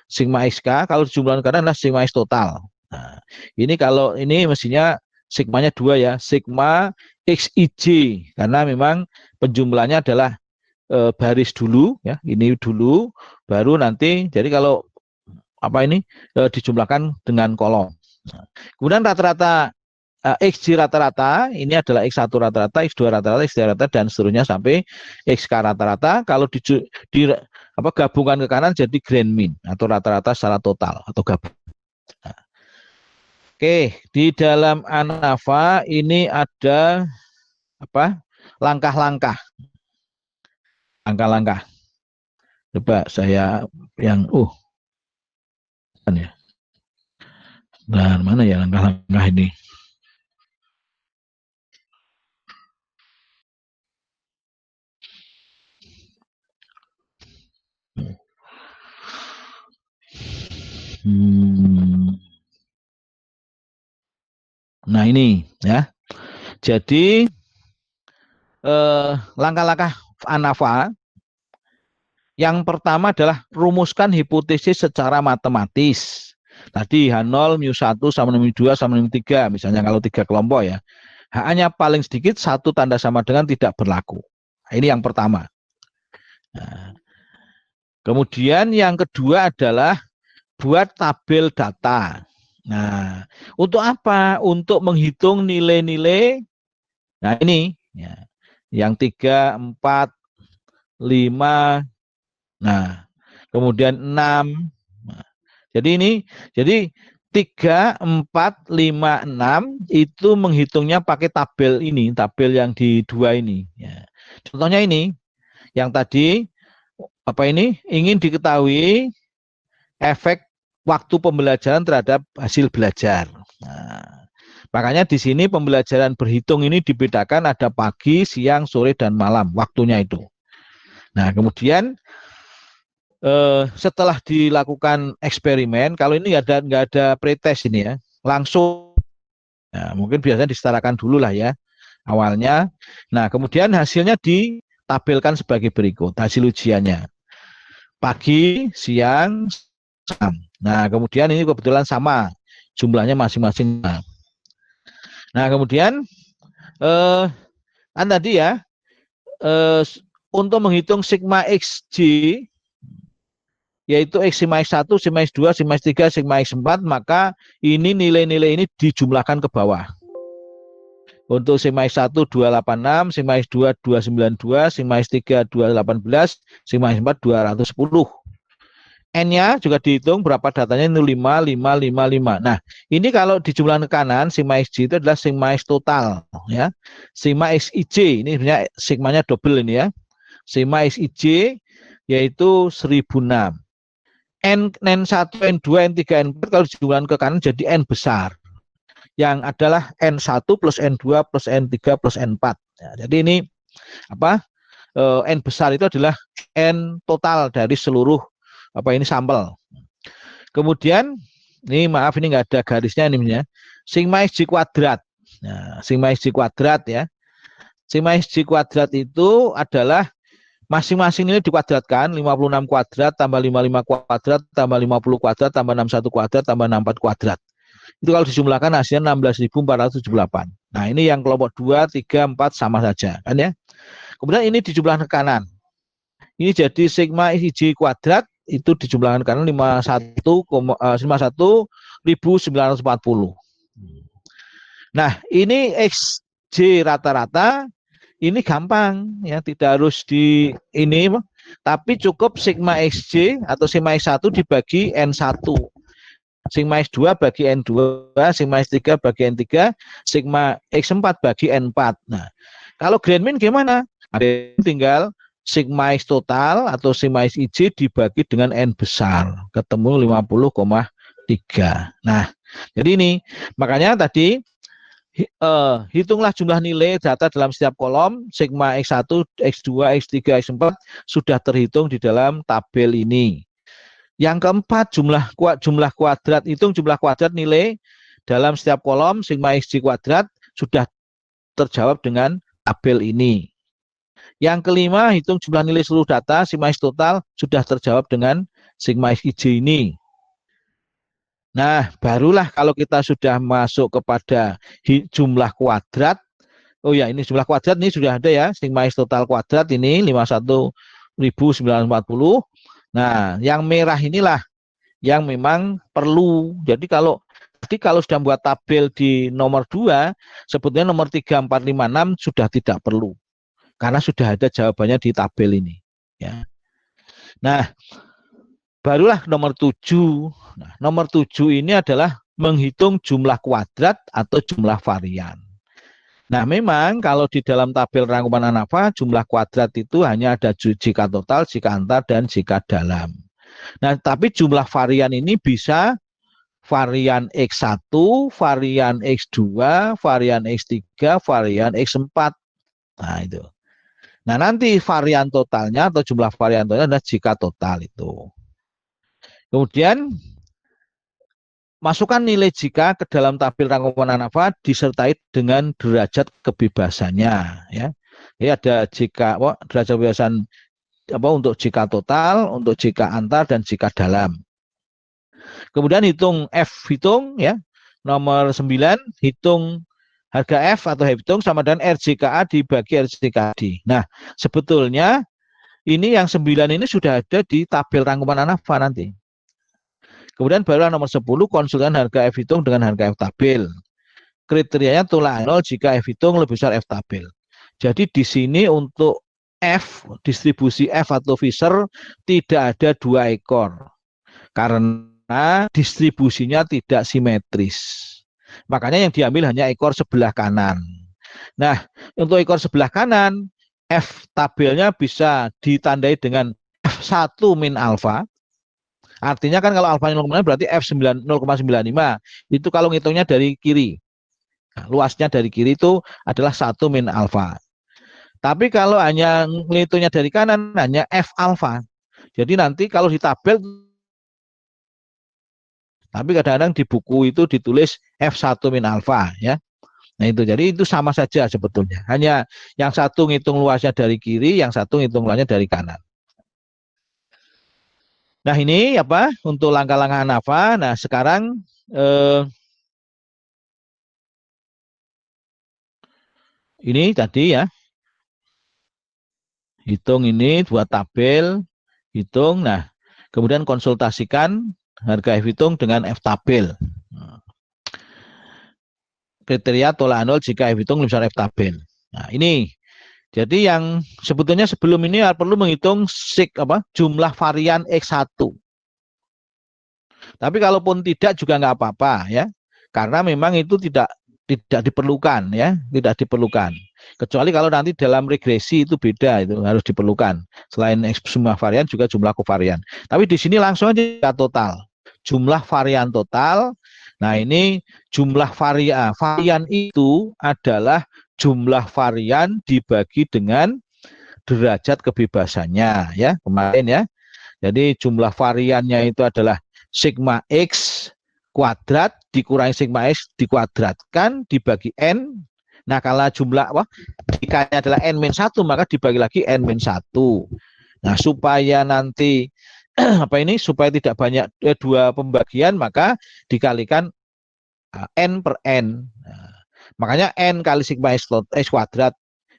Speaker 1: sigma XK. Kalau dijumlahkan karena adalah sigma X total. Nah, ini kalau ini mestinya sigmanya 2 ya, sigma XIJ karena memang penjumlahnya adalah baris dulu ya, ini dulu baru nanti. Jadi kalau dijumlahkan dengan kolom. Nah, kemudian rata-rata XJ rata-rata ini adalah X1 rata-rata, X2 rata-rata, X3 rata-rata dan seterusnya sampai XK rata-rata. Kalau gabungan ke kanan jadi grand mean atau rata-rata secara total atau gabung. Nah, oke, di dalam ANAFA ini ada langkah-langkah. Langkah-langkah. Coba saya yang ya. Nah, mana ya langkah-langkah ini? Nah, ini ya. Jadi langkah-langkah ANAFA yang pertama adalah rumuskan hipotesis secara matematis. Tadi H0, μ1 sama dengan μ2 sama dengan μ3, misalnya kalau 3 kelompok ya. H-nya paling sedikit 1 tanda sama dengan tidak berlaku. Nah, ini yang pertama. Nah, kemudian yang kedua adalah buat tabel data. Nah, untuk apa? Untuk menghitung nilai-nilai. Nah, ini ya. Yang 3, 4, 5, nah, kemudian 6. Nah, jadi 3, 4, 5, 6 itu menghitungnya pakai tabel ini, tabel yang di 2 ini. Ya. Contohnya ini, yang tadi ingin diketahui efek waktu pembelajaran terhadap hasil belajar. Nah, makanya di sini pembelajaran berhitung ini dibedakan ada pagi, siang, sore, dan malam waktunya itu. Nah, kemudian setelah dilakukan eksperimen, kalau ini nggak ada pretest ini ya, langsung. Nah, mungkin biasanya disetarakan dulu lah ya awalnya. Nah, kemudian hasilnya ditabelkan sebagai berikut hasil ujiannya. Pagi, siang, malam. Nah, kemudian ini kebetulan sama jumlahnya masing-masing. Nah, kemudian tadi ya untuk menghitung sigma XJ yaitu X sigma X1, sigma X2, sigma X3, sigma X4, maka ini nilai-nilai ini dijumlahkan ke bawah. Untuk sigma X1 286, sigma X2 292, sigma X3 218, sigma X4 210. N-nya juga dihitung berapa datanya itu 5, 5, 5, 5. Nah, ini kalau dijumlahkan ke kanan, sigma XJ itu adalah sigma X total ya. Sigma XIJ ini sebenarnya sigmanya double ini ya. Sigma XIJ yaitu 1006. N1, N2, N3, N4 kalau dijumlahkan ke kanan jadi N besar. Yang adalah N1 plus N2 plus N3 plus N4. Ya, jadi ini N besar itu adalah N total dari seluruh sampel. Kemudian ini maaf ini nggak ada garisnya ini ya. Sigma XJ kuadrat. Nah, sigma XJ kuadrat ya. Sigma XJ kuadrat itu adalah Masing-masing ini dikuadratkan, 56 kuadrat tambah 55 kuadrat tambah 50 kuadrat tambah 61 kuadrat tambah 64 kuadrat. Itu kalau dijumlahkan hasilnya 16.478. Nah, ini yang kelompok 2, 3, 4 sama saja kan ya. Kemudian ini dijumlahkan ke kanan. Ini jadi sigma IJ kuadrat itu dijumlahkan ke kanan 51.940. Nah, ini XJ rata-rata ini gampang ya, tidak harus di ini, tapi cukup sigma XJ atau sigma X1 dibagi N1. Sigma X2 bagi N2, sigma X3 bagi N3, sigma X4 bagi N4. Nah, kalau grand min gimana? Ada tinggal sigma X total atau sigma XIJ dibagi dengan N besar, ketemu 50,3. Nah, jadi ini makanya tadi hitunglah jumlah nilai data dalam setiap kolom, sigma X1, X2, X3, X4 sudah terhitung di dalam tabel ini. Yang keempat, jumlah kuadrat, hitung jumlah kuadrat nilai dalam setiap kolom sigma XJ kuadrat sudah terjawab dengan tabel ini. Yang kelima, hitung jumlah nilai seluruh data sigma X total sudah terjawab dengan sigma XJ ini. Nah, barulah kalau kita sudah masuk kepada jumlah kuadrat. Oh ya, ini jumlah kuadrat ini sudah ada ya, sigma X total kuadrat ini 51.940. Nah, yang merah inilah yang memang perlu. Jadi kalau sudah buat tabel di nomor 2, sebetulnya nomor 3, 4, 5, 6 sudah tidak perlu. Karena sudah ada jawabannya di tabel ini. Ya. Nah, barulah nomor 7. Nah, nomor 7 ini adalah menghitung jumlah kuadrat atau jumlah varian. Nah, memang kalau di dalam tabel rangkuman ANAFA, jumlah kuadrat itu hanya ada jika total, jika antar, dan jika dalam. Nah, tapi jumlah varian ini bisa varian X1, varian X2, varian X3, varian X4. Nah, itu. Nah, nanti varian totalnya atau jumlah varian totalnya adalah jika total itu. Kemudian, masukkan nilai jika ke dalam tabel rangkuman ANAFA disertai dengan derajat kebebasannya. Ya. Jadi ada jika derajat kebebasan untuk jika total, untuk jika antar, dan jika dalam. Kemudian hitung ya. Nomor 9, hitung harga F atau hitung sama dengan RJKA dibagi RJKD. Nah, sebetulnya ini yang 9 ini sudah ada di tabel rangkuman ANAFA nanti. Kemudian barulah nomor 10, konsultan harga F hitung dengan harga F tabel. Kriterianya tolak 0 jika F hitung lebih besar F tabel. Jadi di sini untuk F, distribusi F atau Fisher tidak ada 2 ekor. Karena distribusinya tidak simetris. Makanya yang diambil hanya ekor sebelah kanan. Nah, untuk ekor sebelah kanan, F tabelnya bisa ditandai dengan F1 min alfa. Artinya kan kalau alfa 0,9 berarti F 0,95. Itu kalau ngitungnya dari kiri. Nah, luasnya dari kiri itu adalah 1 min alfa. Tapi kalau hanya ngitungnya dari kanan, hanya F alfa. Jadi nanti kalau di tabel, tapi kadang-kadang di buku itu ditulis F1 min alfa ya. Nah itu, jadi itu sama saja sebetulnya. Hanya yang satu ngitung luasnya dari kiri, yang satu ngitung luasnya dari kanan. Nah ini apa untuk langkah-langkah ANAFA. Nah sekarang ini tadi ya, hitung ini buat tabel, hitung. Nah kemudian konsultasikan harga F hitung dengan F tabel. Kriteria tolak 0 jika F hitung lebih besar F tabel. Nah ini, jadi yang sebetulnya sebelum ini perlu menghitung jumlah varian X1. Tapi kalaupun tidak juga nggak apa-apa ya, karena memang itu tidak diperlukan ya, tidak diperlukan. Kecuali kalau nanti dalam regresi itu beda, itu harus diperlukan. Selain semua varian juga jumlah kovarian. Tapi di sini langsung aja total. Jumlah varian total. Nah ini jumlah varian itu adalah jumlah varian dibagi dengan derajat kebebasannya ya kemarin ya. Jadi jumlah variannya itu adalah sigma X kuadrat dikurangi sigma X dikuadratkan dibagi N. Nah kalau jumlah jika adalah n-1 maka dibagi lagi n-1. Nah, supaya nanti supaya tidak banyak dua pembagian maka dikalikan n per n. Nah, makanya n kali sigma x kuadrat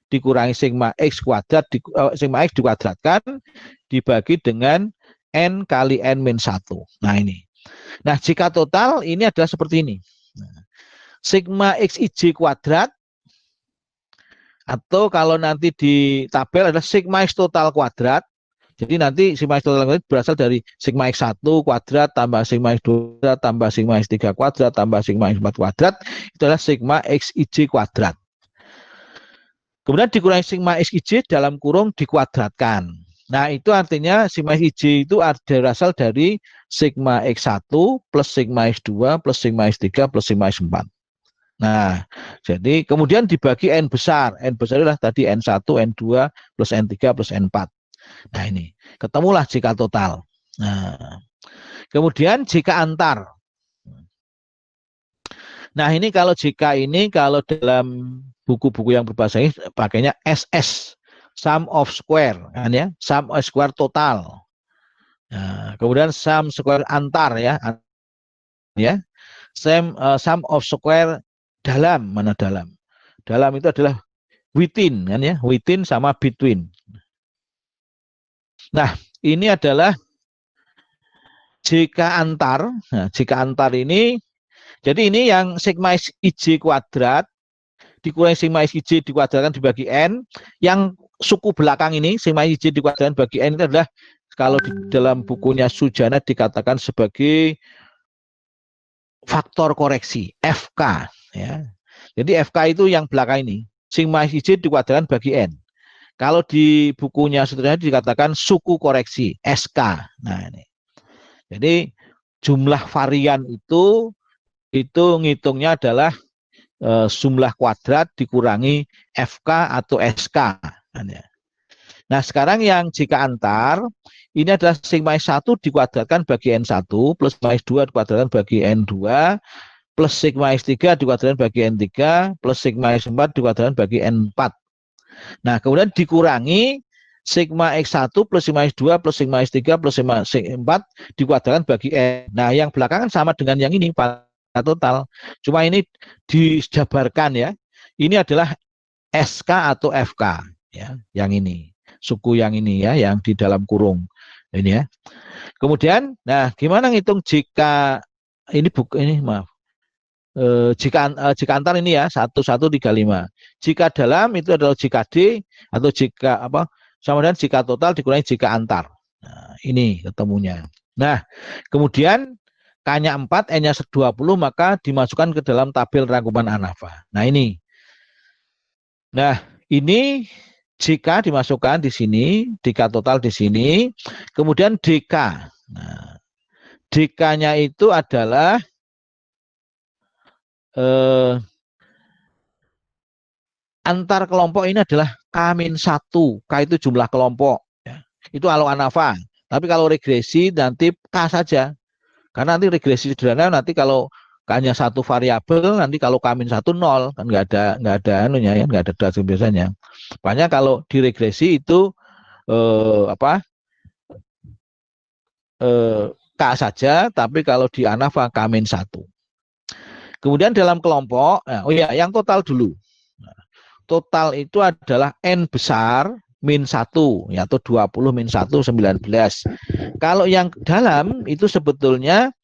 Speaker 1: dikurangi sigma x kuadrat sigma x dikuadratkan dibagi dengan n kali n-1. Nah, ini. Nah, jika total ini adalah seperti ini. Nah, sigma xij kuadrat atau kalau nanti di tabel adalah sigma x total kuadrat. Jadi nanti sigma x total kuadrat berasal dari sigma x1 kuadrat tambah sigma x2 kuadrat tambah sigma x3 kuadrat tambah sigma x4 kuadrat. Itu adalah sigma xij kuadrat. Kemudian dikurangi sigma xij dalam kurung dikuadratkan. Nah, itu artinya sigma xij itu berasal dari sigma x1 plus sigma x2 plus sigma x3 plus sigma x4. Nah, jadi kemudian dibagi n besar. N besar adalah tadi n1, n2 plus n3 plus n4. Nah, ini ketemulah jika total. Nah, kemudian jika antar. Nah, ini kalau jika ini kalau dalam buku-buku yang berbahasa Inggris pakainya SS, sum of square, kan ya, sum of square total. Nah, kemudian sum square antar ya, sum of square dalam, mana dalam? Dalam itu adalah within, kan ya, within sama between. Nah, ini adalah jika antar. Nah, jika antar ini, jadi ini yang sigma xij kuadrat dikurangi sigma xij dikuadratkan dibagi n. Yang suku belakang ini sigma xij dikuadratkan bagi n itu adalah kalau di dalam bukunya Sujana dikatakan sebagai faktor koreksi FK. Ya. Jadi FK itu yang belakang ini sigma xij dikuadratkan bagi n. Kalau di bukunya Sujana dikatakan suku koreksi SK. Nah, ini. Jadi jumlah varian itu ngitungnya adalah jumlah kuadrat dikurangi FK atau SK. Nah, sekarang yang jika antar, ini adalah sigma x1 dikuadratkan bagi n1, plus sigma x2 dikuadratkan bagi n2, plus sigma x3 dikuadratkan bagi n3, plus sigma x4 dikuadratkan bagi n4. Nah, kemudian dikurangi sigma x1 plus sigma x2 plus sigma x3 plus sigma x4 dikuadratkan bagi n. Nah, yang belakangan sama dengan yang ini total. Cuma ini dijabarkan ya. Ini adalah SK atau FK ya, yang ini. Suku yang ini ya, yang di dalam kurung. Ini ya. Kemudian, nah gimana ngitung jika ini maaf. Jika antar ini ya 1135. Jika dalam itu adalah jika D atau jika apa? Sama dengan jika total dikurangi jika antar. Nah, ini ketemunya. Nah, kemudian K-nya 4, N-nya 20, maka dimasukkan ke dalam tabel rangkuman ANAFA. Nah, ini. Nah, ini jika dimasukkan di sini, jika total di sini, kemudian DK. Nah, DK-nya itu adalah antar kelompok ini adalah K-1. K itu jumlah kelompok. Ya. Itu kalau ANAFA. Tapi kalau regresi nanti K saja. Karena nanti regresi sederhana nanti kalau hanya satu variabel nanti kalau K-1 0 kan nggak ada anunya ya, nggak ada dasar biasanya. Makanya kalau diregresi itu K saja, tapi kalau di ANAFA K-1. Kemudian dalam kelompok, yang total dulu. Total itu adalah N besar min 1 ya, atau 20 min 1 19. Kalau yang dalam itu sebetulnya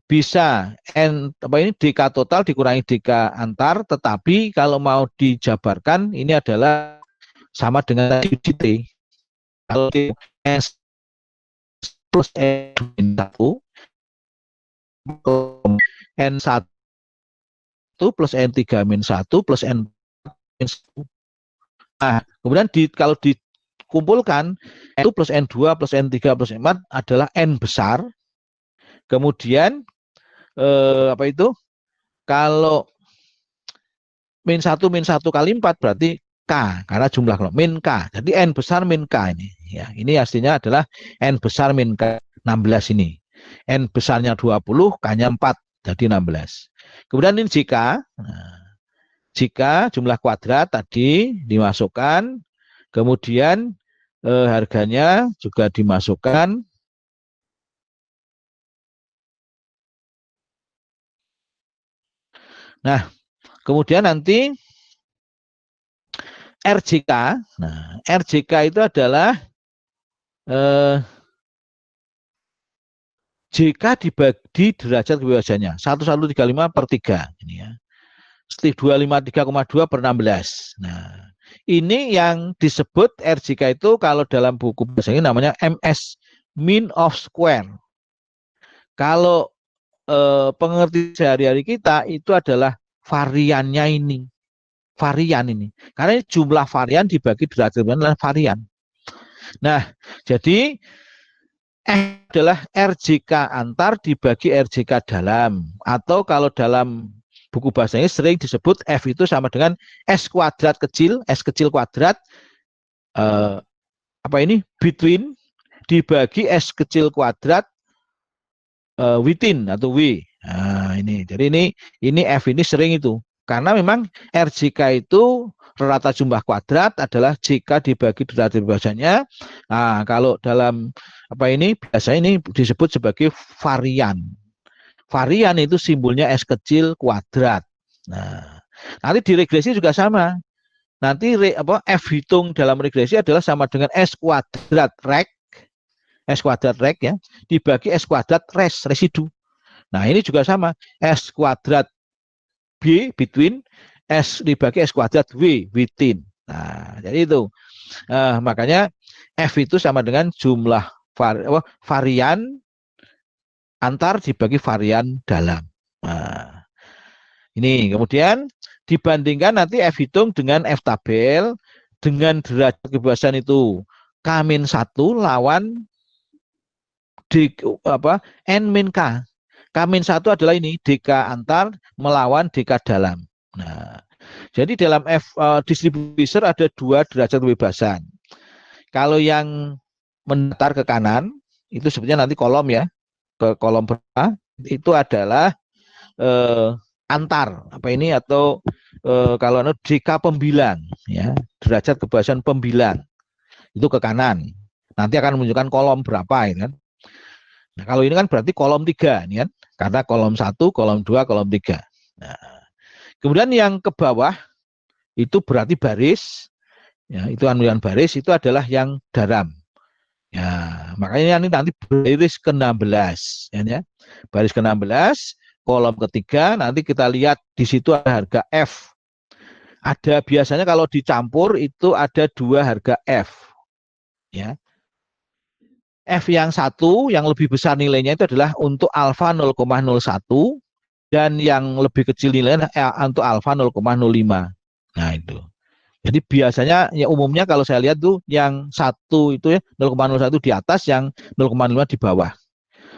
Speaker 1: bisa DK total dikurangi DK antar, tetapi kalau mau dijabarkan ini adalah sama dengan T. Kalau S plus N min 1 N1 plus N3 min 1 plus N min 1. Nah, kemudian kalau dikumpulkan N2 plus N2 plus N3 plus N4 adalah N besar. Kemudian kalau min 1 kali 4 berarti K, karena jumlah kelompok min K. Jadi N besar min K ini. Ya, ini aslinya adalah N besar min K 16 ini. N besarnya 20, K-nya 4, jadi 16. Kemudian ini jika Jika jumlah kuadrat tadi dimasukkan, kemudian harganya juga dimasukkan. Nah, kemudian nanti RJK. Nah, RJK itu adalah JK dibagi derajat kebebasannya 1135/3 ini ya. 253,2/16. Nah, ini yang disebut RJK itu kalau dalam buku bahasa Inggris namanya MS, mean of square. Kalau pengertian sehari-hari kita itu adalah variannya ini. Varian ini. Karena ini jumlah varian dibagi derajat adalah varian. Nah, jadi adalah RJK antar dibagi RJK dalam, atau kalau dalam buku bahasa Inggris sering disebut F itu sama dengan S kuadrat kecil, S kecil kuadrat between dibagi S kecil kuadrat within atau W. Nah, ini. Jadi ini F ini sering itu. Karena memang RJK itu rata jumlah kuadrat adalah JK dibagi derajat kebebasannya. Nah, kalau dalam biasa ini disebut sebagai varian. Varian itu simbolnya S kecil kuadrat. Nah, nanti di regresi juga sama. Nanti F hitung dalam regresi adalah sama dengan S kuadrat rek. S kuadrat rek ya, dibagi S kuadrat residu. Nah, ini juga sama. S kuadrat B between S dibagi S kuadrat W within. Nah, jadi itu. Makanya F itu sama dengan jumlah varian antar dibagi varian dalam. Nah, ini kemudian dibandingkan nanti F hitung dengan F tabel dengan derajat kebebasan itu K-1 lawan N-K. K-1 adalah ini DK antar melawan DK dalam. Nah, jadi dalam distribuser ada dua derajat kebebasan. Kalau yang mendatar ke kanan itu sebetulnya nanti kolom ya, ke kolom berapa itu adalah antar atau kalau DK pembilang ya, derajat kebebasan pembilang itu ke kanan. Nanti akan menunjukkan kolom berapa ya kan. Nah, kalau ini kan berarti kolom 3 ini kan, karena kolom 1, kolom 2, kolom 3. Nah, kemudian yang ke bawah itu berarti baris, ya, itu anuan baris itu adalah yang daram. Ya, makanya ini nanti baris ke-16 ya. Baris ke-16, kolom ketiga nanti kita lihat di situ ada harga F. Ada biasanya kalau dicampur itu ada dua harga F. Ya. F yang satu yang lebih besar nilainya itu adalah untuk alfa 0,01 dan yang lebih kecil nilainya untuk alfa 0,05. Nah itu. Jadi biasanya ya umumnya kalau saya lihat tuh yang satu itu ya 0,01 di atas, yang 0,5 di bawah.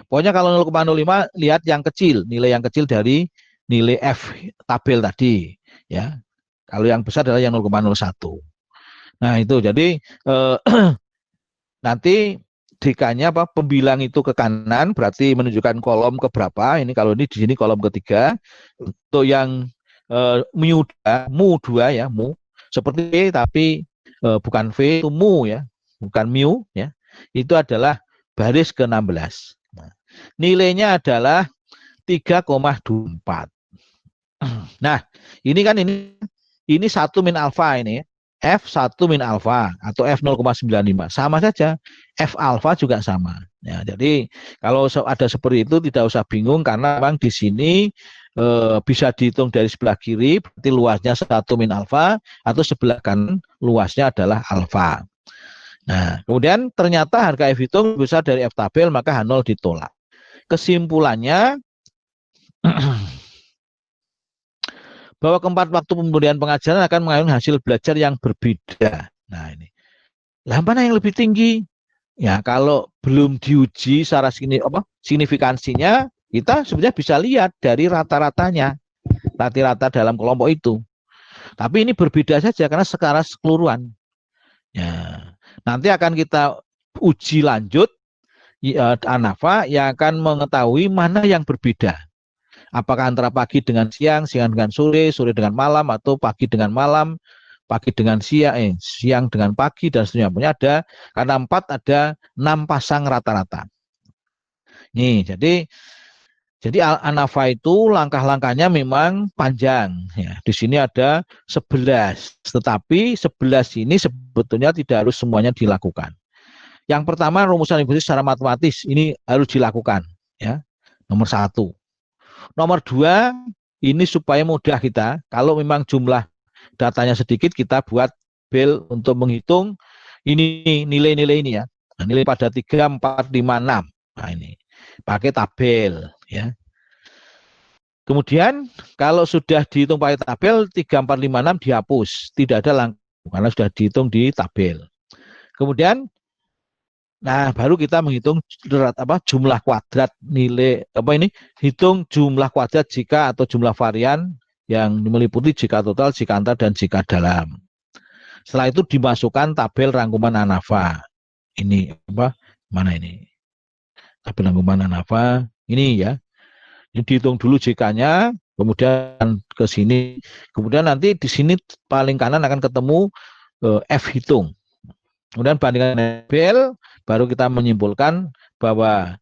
Speaker 1: Pokoknya kalau 0,05 lihat yang kecil, nilai yang kecil dari nilai F tabel tadi ya. Kalau yang besar adalah yang 0,01. Nah itu jadi nanti DK-nya pembilang itu ke kanan berarti menunjukkan kolom ke berapa. Ini kalau ini di sini kolom ketiga. Untuk yang mu 2 ya, mu seperti V tapi bukan V, itu mu ya, bukan mu ya. Itu adalah baris ke-16. Nah, nilainya adalah 3,24. Nah, ini kan ini 1 min alfa ini. F1 min alfa atau F 0,95 sama saja, F alfa juga sama. Ya, jadi kalau ada seperti itu tidak usah bingung karena memang di sini bisa dihitung dari sebelah kiri berarti luasnya 1 min alfa atau sebelah kanan luasnya adalah alfa. Nah, kemudian ternyata harga F hitung besar dari F tabel maka H0 ditolak. Kesimpulannya bahwa keempat waktu pemberian pengajaran akan menghasilkan hasil belajar yang berbeda. Nah ini, lah mana yang lebih tinggi? Ya kalau belum diuji secara signifikansinya, kita sebenarnya bisa lihat dari rata-ratanya, rata-rata dalam kelompok itu. Tapi ini berbeda saja karena secara keseluruhan. Ya, nanti akan kita uji lanjut ANAFA yang akan mengetahui mana yang berbeda. Apakah antara pagi dengan siang, siang dengan sore, sore dengan malam, atau pagi dengan malam, pagi dengan siang, siang dengan pagi, dan seterusnya. Punya ada, karena 4 ada 6 pasang rata-rata. Nih, jadi Anafa itu langkah-langkahnya memang panjang. Ya, di sini ada 11, tetapi 11 ini sebetulnya tidak harus semuanya dilakukan. Yang pertama, rumusan hipotesa secara matematis ini harus dilakukan. Ya, nomor 1. Nomor 2, ini supaya mudah kita, kalau memang jumlah datanya sedikit, kita buat tabel untuk menghitung ini nilai-nilai ini ya. Nah, nilai pada 3, 4, 5, 6. Nah, ini pakai tabel ya. Kemudian kalau sudah dihitung pakai tabel 3, 4, 5, 6 dihapus, tidak ada langkah karena sudah dihitung di tabel. Kemudian baru kita menghitung jumlah kuadrat nilai hitung jumlah kuadrat jika atau jumlah varian yang meliputi jika total, jika antar, dan jika dalam. Setelah itu dimasukkan tabel rangkuman Anafa. Ini mana ini? Tabel rangkuman Anafa ini ya. Ini dihitung dulu jika-nya, kemudian ke sini, kemudian nanti di sini paling kanan akan ketemu F hitung. Kemudian bandingkan tabel, baru kita menyimpulkan bahwa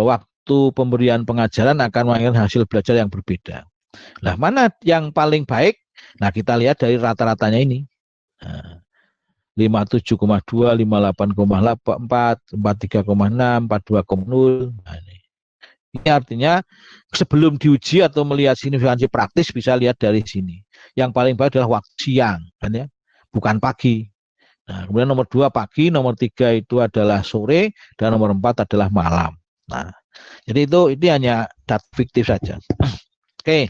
Speaker 1: waktu pemberian pengajaran akan menghasilkan hasil belajar yang berbeda. Nah, mana yang paling baik? Nah, kita lihat dari rata-ratanya ini. 57,2, 58,4, 43,6, 42,0. Nah, ini artinya sebelum diuji atau melihat signifikansi praktis bisa lihat dari sini. Yang paling baik adalah waktu siang, kan ya, bukan pagi. Nah, kemudian nomor 2 pagi, nomor 3 itu adalah sore, dan nomor 4 adalah malam. Nah, jadi itu hanya data fiktif saja. Oke.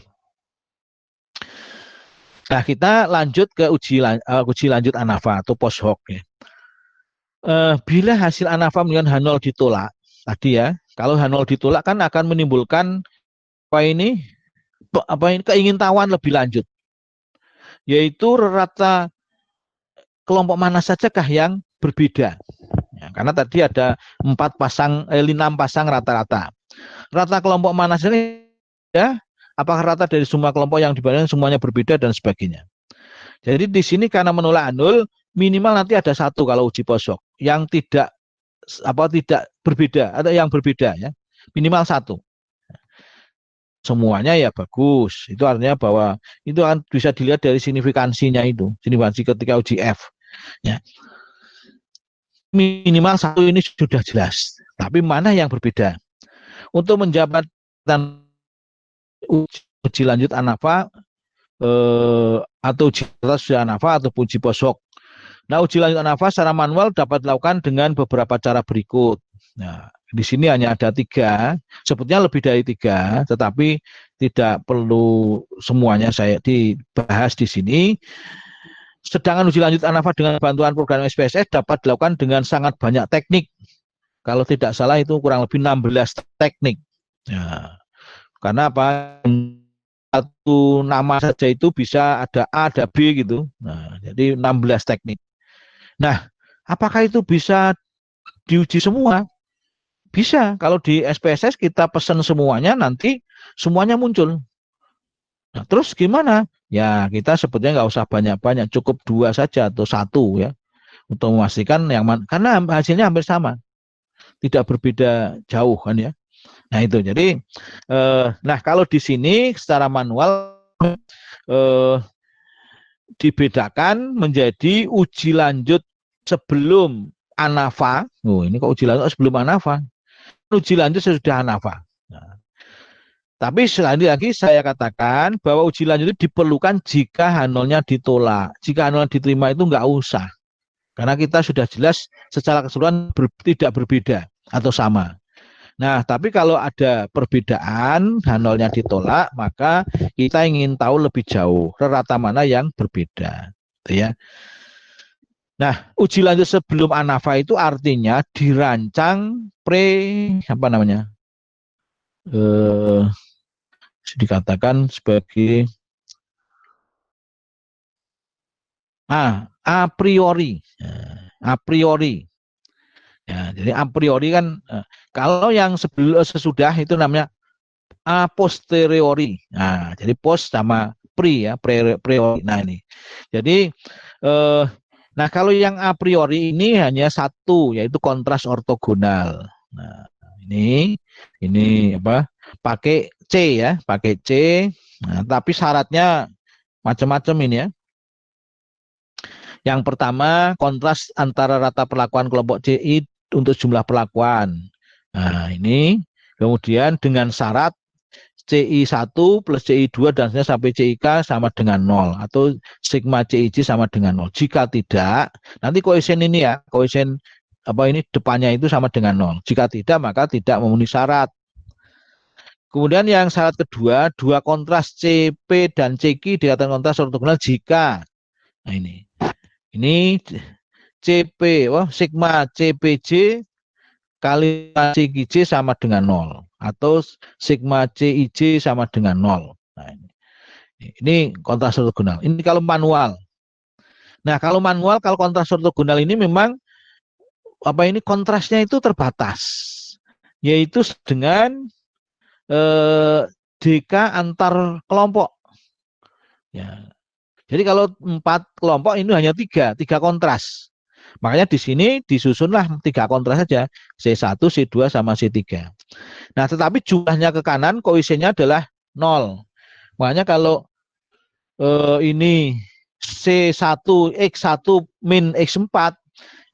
Speaker 1: Nah, kita lanjut ke uji lanjut Anafa atau post hoc ya. Bila hasil Anafa dengan H0 ditolak, tadi ya, kalau H0 ditolak kan akan menimbulkan keingintahuan lebih lanjut, yaitu rata kelompok mana sajakah yang berbeda. Ya, karena tadi ada 6 pasang rata-rata. Rata kelompok mana saja ya? Apakah rata dari semua kelompok yang dibandingkan semuanya berbeda dan sebagainya. Jadi di sini karena menolak nol, minimal nanti ada 1 kalau uji posok yang tidak berbeda atau yang berbeda ya. Minimal 1. Semuanya ya bagus. Itu artinya bahwa itu akan bisa dilihat dari signifikansinya itu. Signifikansi ketika uji F. Ya. Minimal 1 ini sudah jelas. Tapi mana yang berbeda? Untuk menjawab uji lanjut Anafa atau uji atas Anafa atau uji posok. Nah, uji lanjut Anafa secara manual dapat dilakukan dengan beberapa cara berikut. Nah, di sini hanya ada 3, sebetulnya lebih dari 3, tetapi tidak perlu semuanya saya dibahas di sini. Sedangkan uji lanjut Anafa dengan bantuan program SPSS dapat dilakukan dengan sangat banyak teknik. Kalau tidak salah itu kurang lebih 16 teknik. Nah, karena apa? Satu nama saja itu bisa ada A, ada B gitu. Nah, jadi 16 teknik. Nah, apakah itu bisa diuji semua? Bisa. Kalau di SPSS kita pesan semuanya, nanti semuanya muncul. Nah, terus gimana? Ya, kita sebetulnya nggak usah banyak-banyak, cukup 2 saja atau 1 ya, untuk memastikan yang mana, karena hasilnya hampir sama, tidak berbeda jauh kan ya. Nah itu, jadi nah kalau di sini secara manual dibedakan menjadi uji lanjut sebelum Anafa. Ini kok uji lanjut sebelum Anafa? Uji lanjut sesudah Anafa. Nah, tapi selanjutnya lagi saya katakan bahwa uji lanjut itu diperlukan jika H0-nya ditolak. Jika H0 diterima itu nggak usah. Karena kita sudah jelas secara keseluruhan tidak berbeda atau sama. Nah, tapi kalau ada perbedaan, H0-nya ditolak, maka kita ingin tahu lebih jauh rata mana yang berbeda. Ya. Nah, uji lanjut sebelum Anafa itu artinya dirancang dikatakan sebagai a priori. A priori. Ya, jadi a priori kan kalau yang sesudah itu namanya a posteriori. Nah, jadi post sama pre ya, priori. Nah, ini. Jadi nah kalau yang a priori ini hanya satu, yaitu kontras ortogonal. Nah, ini apa? Pakai C ya, pakai C. Nah, tapi syaratnya macam-macam ini ya. Yang pertama, kontras antara rata perlakuan kelompok CI untuk jumlah perlakuan. Nah, ini kemudian dengan syarat CI1 plus CI2 dan sampai CIK sama dengan 0 atau sigma CIJ sama dengan 0. Jika tidak, nanti koefisien ini ya, koefisien apa ini depannya itu sama dengan 0. Jika tidak, maka tidak memenuhi syarat. Kemudian yang syarat kedua, dua kontras CP dan CQ dikatakan kontras ortogonal jika nah ini CP, sigma CPJ kali CQJ sama dengan 0 atau sigma CIJ sama dengan 0. Nah, ini kontras ortogonal. Ini kalau manual. Nah, kalau manual, kalau kontras ortogonal ini memang apa ini kontrasnya itu terbatas, yaitu dengan DK antar kelompok. Ya. Jadi kalau 4 kelompok ini hanya tiga kontras. Makanya di sini disusunlah 3 kontras saja, C1, C2 sama C3. Nah, tetapi jumlahnya ke kanan koefisiennya adalah 0. Makanya kalau ini C1 X1 min X4,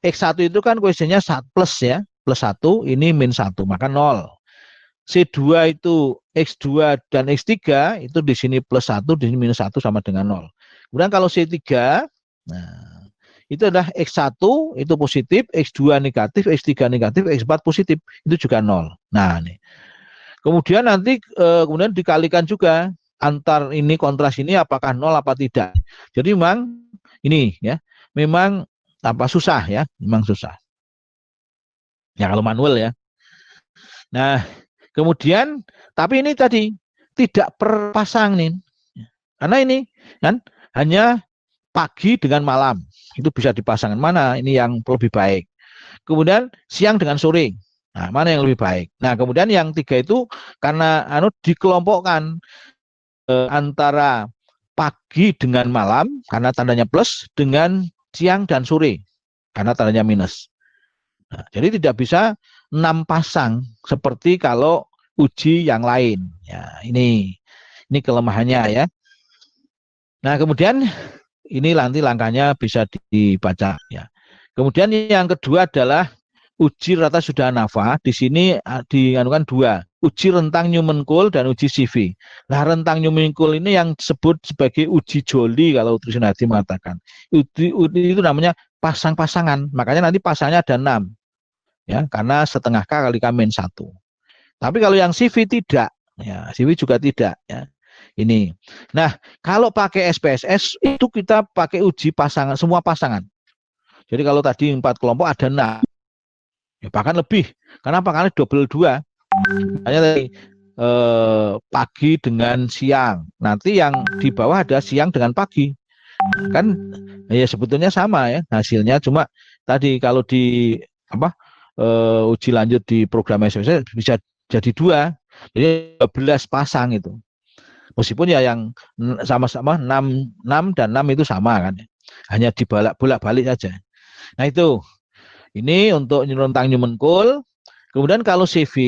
Speaker 1: X1 itu kan koefisiennya plus ya, plus 1, ini min 1, maka 0. C2 itu X2 dan X3 itu di sini plus 1, di sini minus 1 sama dengan 0. Kemudian kalau C3, nah, itu adalah X1 itu positif, X2 negatif, X3 negatif, X4 positif, itu juga 0. Nah, nih. Kemudian nanti kemudian dikalikan juga antar ini kontras ini apakah 0 apa tidak. Jadi memang ini ya, memang apa susah ya, memang susah. Ya kalau manual ya. Nah, kemudian tapi ini tadi tidak per pasang nih. Karena ini kan hanya pagi dengan malam. Itu bisa dipasangkan mana ini yang lebih baik. Kemudian siang dengan sore. Nah, mana yang lebih baik? Nah, kemudian yang 3 itu karena dikelompokkan antara pagi dengan malam karena tandanya plus dengan siang dan sore karena tandanya minus. Nah, jadi tidak bisa 6 pasang seperti kalau uji yang lain. Ya, ini kelemahannya ya. Nah, kemudian ini nanti langkahnya bisa dibaca ya. Kemudian yang kedua adalah uji rata sudah nafa. Di sini dianukan 2, uji rentang Newman-Colt dan uji CV. Nah, rentang Newman-Colt ini yang disebut sebagai uji Joly kalau Trisonadi mengatakan. Uji itu namanya pasang-pasangan. Makanya nanti pasangnya ada 6. Ya, karena setengah K kali K min 1. Tapi kalau yang CV tidak, ya, CV juga tidak ya. Ini. Nah, kalau pakai SPSS itu kita pakai uji pasangan, semua pasangan. Jadi kalau tadi 4 kelompok ada 6. Ya, bahkan lebih. Kenapa? Karena double 2. Makanya tadi pagi dengan siang. Nanti yang di bawah ada siang dengan pagi. Kan ya sebetulnya sama ya hasilnya, cuma tadi kalau di apa uji lanjut di program SPSS bisa jadi 2. Jadi 12 pasang itu. Meskipun ya yang sama-sama 6 dan 6 itu sama kan. Hanya bolak-balik saja. Nah, itu. Ini untuk rentang Newman-Colt. Kemudian kalau CV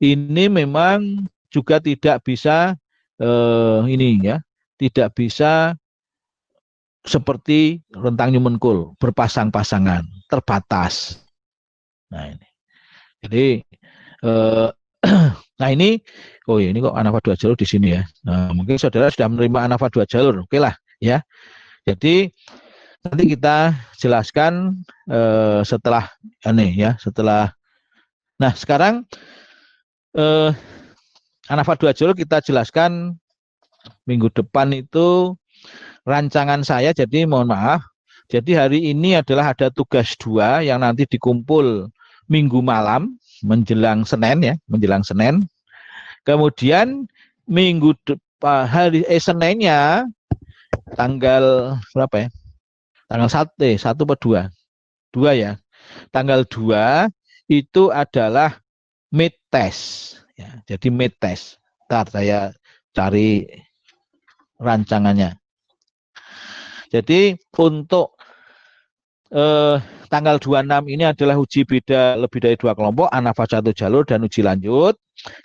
Speaker 1: ini memang juga tidak bisa ini ya, tidak bisa seperti rentang Newman-Colt berpasang-pasangan, terbatas. Nah, ini. Jadi nah ini ini kok ANAFA 2 jalur di sini ya. Nah, mungkin saudara sudah menerima ANAFA 2 jalur. Oke lah ya. Jadi nanti kita jelaskan setelah ini ya, setelah. Nah, sekarang ANAFA 2 jalur kita jelaskan minggu depan itu rancangan saya. Jadi mohon maaf. Jadi hari ini adalah ada tugas 2 yang nanti dikumpul minggu malam menjelang Senin ya, menjelang Senin. Kemudian minggu Seninnya tanggal berapa ya? Tanggal 1 atau 2? 2 ya. Tanggal 2 itu adalah mid test ya. Jadi mid test. Ntar saya cari rancangannya. Jadi untuk tanggal 26 ini adalah uji beda lebih dari 2 kelompok, ANAFA 1 jalur dan uji lanjut.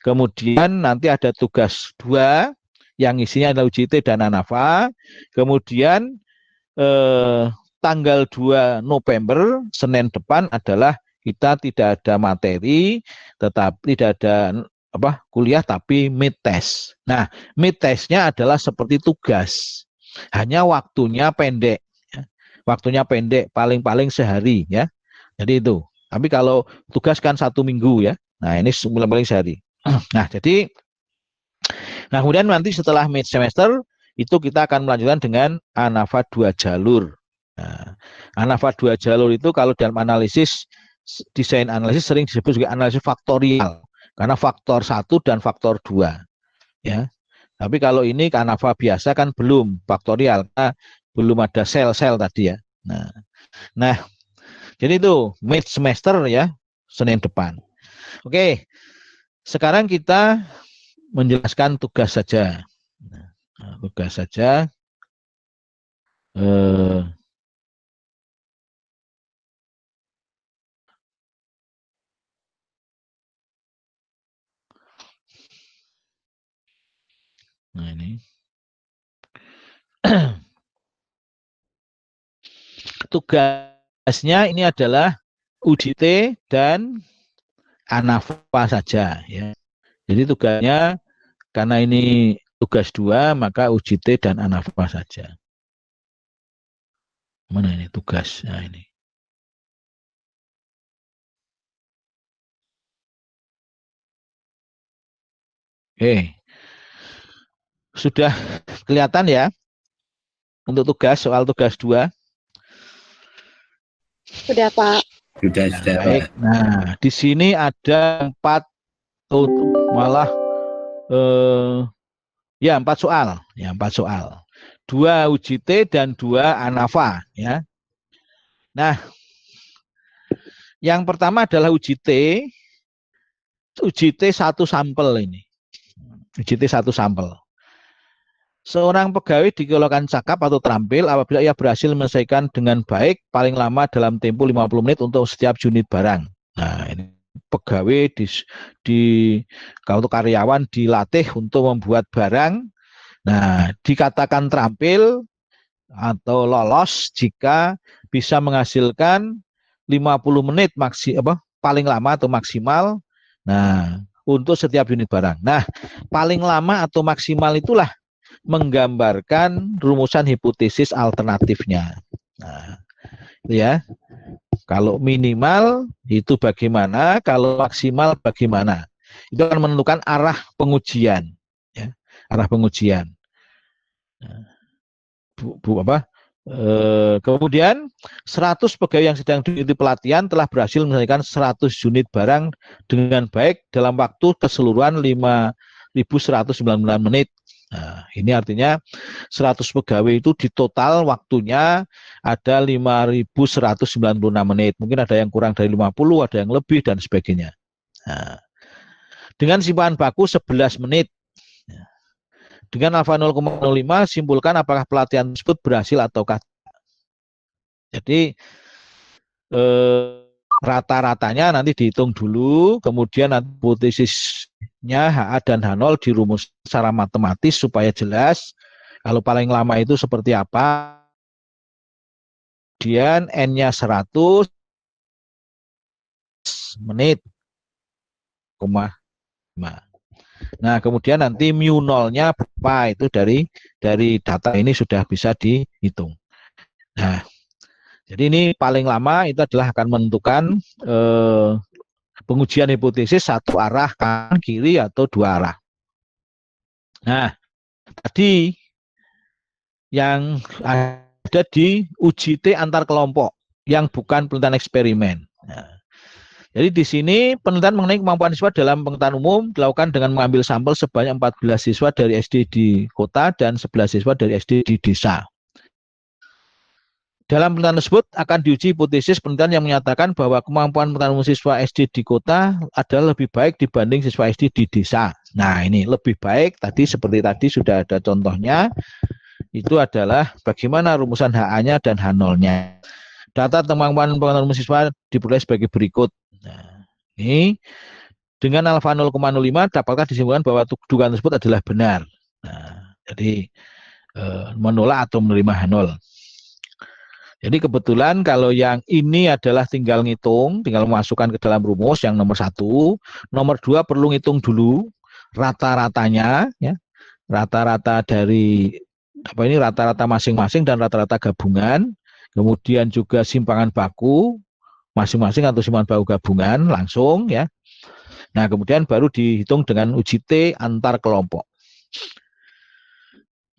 Speaker 1: Kemudian nanti ada tugas 2 yang isinya adalah uji T dan ANAFA. Kemudian tanggal 2 November, Senin depan adalah kita tidak ada materi, tetapi tidak ada kuliah, tapi mid test. Nah, mid testnya adalah seperti tugas, hanya waktunya pendek. Waktunya pendek, paling-paling sehari ya. Jadi itu. Tapi kalau tugas kan 1 minggu ya. Nah, ini paling sehari. Nah, jadi kemudian nanti setelah mid semester itu kita akan melanjutkan dengan ANAFA 2 jalur. Nah, ANAFA 2 jalur itu kalau dalam analisis, desain analisis sering disebut sebagai analisis faktorial. Karena faktor 1 dan faktor 2. Ya. Tapi kalau ini ANAFA biasa kan belum faktorial. Karena belum ada sel-sel tadi ya. Nah, jadi itu mid semester ya, Senin depan. Oke, sekarang kita menjelaskan tugas saja. Nah, tugas saja. Nah ini. Tugasnya ini adalah uji T dan ANAFA saja ya. Jadi tugasnya karena ini tugas 2 maka uji T dan ANAFA saja. Mana ini tugas? Nah ini. Oke. Sudah kelihatan ya untuk tugas, soal tugas 2?
Speaker 4: Sudah, Pak.
Speaker 2: Sudah,
Speaker 1: Baik.
Speaker 2: Pak.
Speaker 1: Nah, di sini ada 4 malah 4 soal, ya 4 soal. 2 uji T dan 2 ANAFA ya. Nah, yang pertama adalah uji T 1 sampel ini. Uji T 1 sampel. Seorang pegawai dikeluarkan cakap atau terampil apabila ia berhasil menyelesaikan dengan baik paling lama dalam tempo 50 menit untuk setiap unit barang. Nah, ini pegawai kalau karyawan dilatih untuk membuat barang. Nah, dikatakan terampil atau lolos jika bisa menghasilkan 50 menit paling lama atau maksimal. Nah, untuk setiap unit barang. Nah, paling lama atau maksimal itulah menggambarkan rumusan hipotesis alternatifnya. Nah, ya. Kalau minimal itu bagaimana, kalau maksimal bagaimana. Itu akan menentukan arah pengujian, ya. Arah pengujian. Nah, kemudian 100 pegawai yang sedang diikuti pelatihan telah berhasil menyelesaikan 100 unit barang dengan baik dalam waktu keseluruhan 5.199 menit. Nah, ini artinya 100 pegawai itu di total waktunya ada 5.196 menit. Mungkin ada yang kurang dari 50, ada yang lebih dan sebagainya. Nah, dengan simpanan baku 11 menit. Dengan alfa 0,05 simpulkan apakah pelatihan tersebut berhasil ataukah. Jadi rata-ratanya nanti dihitung dulu, kemudian nanti hipotesisnya HA dan H0 dirumus secara matematis supaya jelas kalau paling lama itu seperti apa. Kemudian N-nya 100 menit, 5. Nah, kemudian nanti mu 0-nya berapa itu dari data ini sudah bisa dihitung. Nah, jadi ini paling lama itu adalah akan menentukan pengujian hipotesis satu arah kanan kiri atau 2 arah. Nah, tadi yang ada di uji T antar kelompok yang bukan penelitian eksperimen. Nah, jadi di sini penelitian mengenai kemampuan siswa dalam pengetahuan umum dilakukan dengan mengambil sampel sebanyak 14 siswa dari SD di kota dan 11 siswa dari SD di desa. Dalam penelitian tersebut akan diuji hipotesis penelitian yang menyatakan bahwa kemampuan pengetahuan siswa SD di kota adalah lebih baik dibanding siswa SD di desa. Nah, ini lebih baik tadi seperti tadi sudah ada contohnya, itu adalah bagaimana rumusan HA-nya dan H0-nya. Data kemampuan pengetahuan siswa diperoleh sebagai berikut. Nah, ini dengan alfa 0,05 dapatkah disimpulkan bahwa dugaan tersebut adalah benar. Nah, jadi menolak atau menerima H0. Jadi kebetulan kalau yang ini adalah tinggal ngitung, tinggal memasukkan ke dalam rumus yang nomor 1. Nomor 2 perlu ngitung dulu rata-ratanya, ya, rata-rata dari rata-rata masing-masing dan rata-rata gabungan. Kemudian juga simpangan baku masing-masing atau simpangan baku gabungan langsung, ya. Nah, kemudian baru dihitung dengan uji T antar kelompok.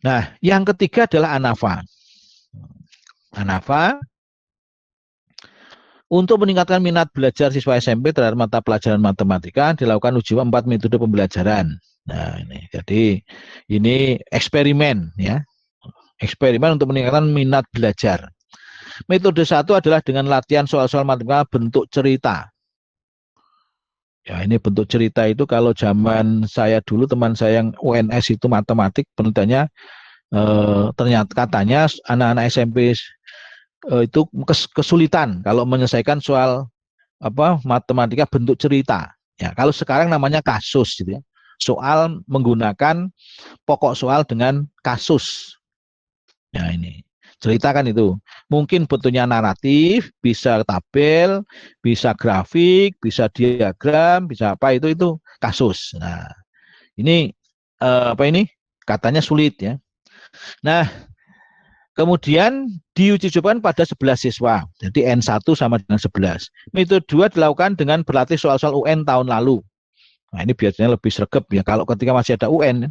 Speaker 1: Nah, yang ketiga adalah ANAFA. ANAFA untuk meningkatkan minat belajar siswa SMP terhadap mata pelajaran matematika dilakukan uji 4 metode pembelajaran. Nah, ini jadi ini eksperimen, ya. Eksperimen untuk meningkatkan minat belajar. Metode 1 adalah dengan latihan soal-soal matematika bentuk cerita. Ya, ini bentuk cerita itu kalau zaman saya dulu, teman saya yang UNS itu matematik penelitiannya, ternyata katanya anak-anak SMP itu kesulitan kalau menyelesaikan soal matematika bentuk cerita. Ya, kalau sekarang namanya kasus gitu, ya. Soal menggunakan pokok soal dengan kasus. Ya, ini cerita kan itu. Mungkin bentuknya naratif, bisa tabel, bisa grafik, bisa diagram, bisa apa itu kasus. Nah, ini ini katanya sulit, ya. Nah, kemudian diuji cobakan pada 11 siswa. Jadi N1 sama dengan 11. Metode 2 dilakukan dengan berlatih soal-soal UN tahun lalu. Nah, ini biasanya lebih sregep, ya kalau ketika masih ada UN,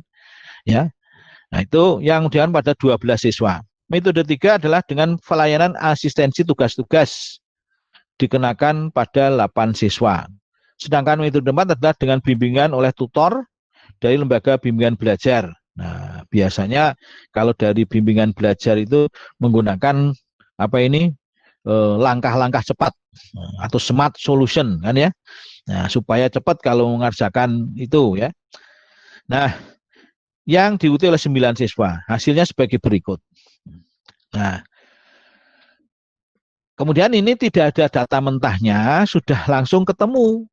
Speaker 1: ya. Nah, itu yang dilakukan pada 12 siswa. Metode 3 adalah dengan pelayanan asistensi tugas-tugas dikenakan pada 8 siswa. Sedangkan metode 4 adalah dengan bimbingan oleh tutor dari lembaga bimbingan belajar. Nah, biasanya kalau dari bimbingan belajar itu menggunakan langkah-langkah cepat atau smart solution, kan, ya. Nah, supaya cepat kalau mengerjakan itu, ya. Nah, yang diikuti oleh 9 siswa. Hasilnya sebagai berikut. Nah, kemudian ini tidak ada data mentahnya, sudah langsung ketemu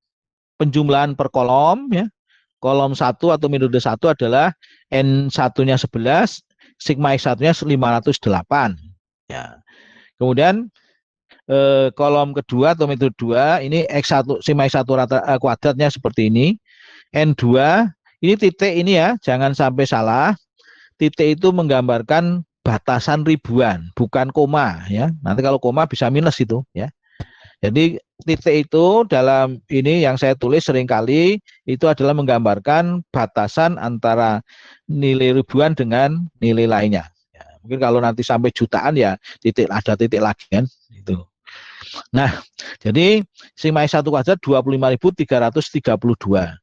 Speaker 1: penjumlahan per kolom, ya. Kolom 1 atau metode 1 adalah N1-nya 11, sigma X1-nya 508. Ya. Kemudian kolom kedua atau metode 2 ini X1 sigma X1 kuadratnya seperti ini. N2 ini titik ini, ya, jangan sampai salah. Titik itu menggambarkan batasan ribuan, bukan koma, ya. Nanti kalau koma bisa minus itu, ya. Jadi titik itu dalam ini yang saya tulis seringkali itu adalah menggambarkan batasan antara nilai ribuan dengan nilai lainnya. Ya, mungkin kalau nanti sampai jutaan, ya ada titik lagi, kan, itu. Nah, jadi sigma X1 kuadrat 25.332.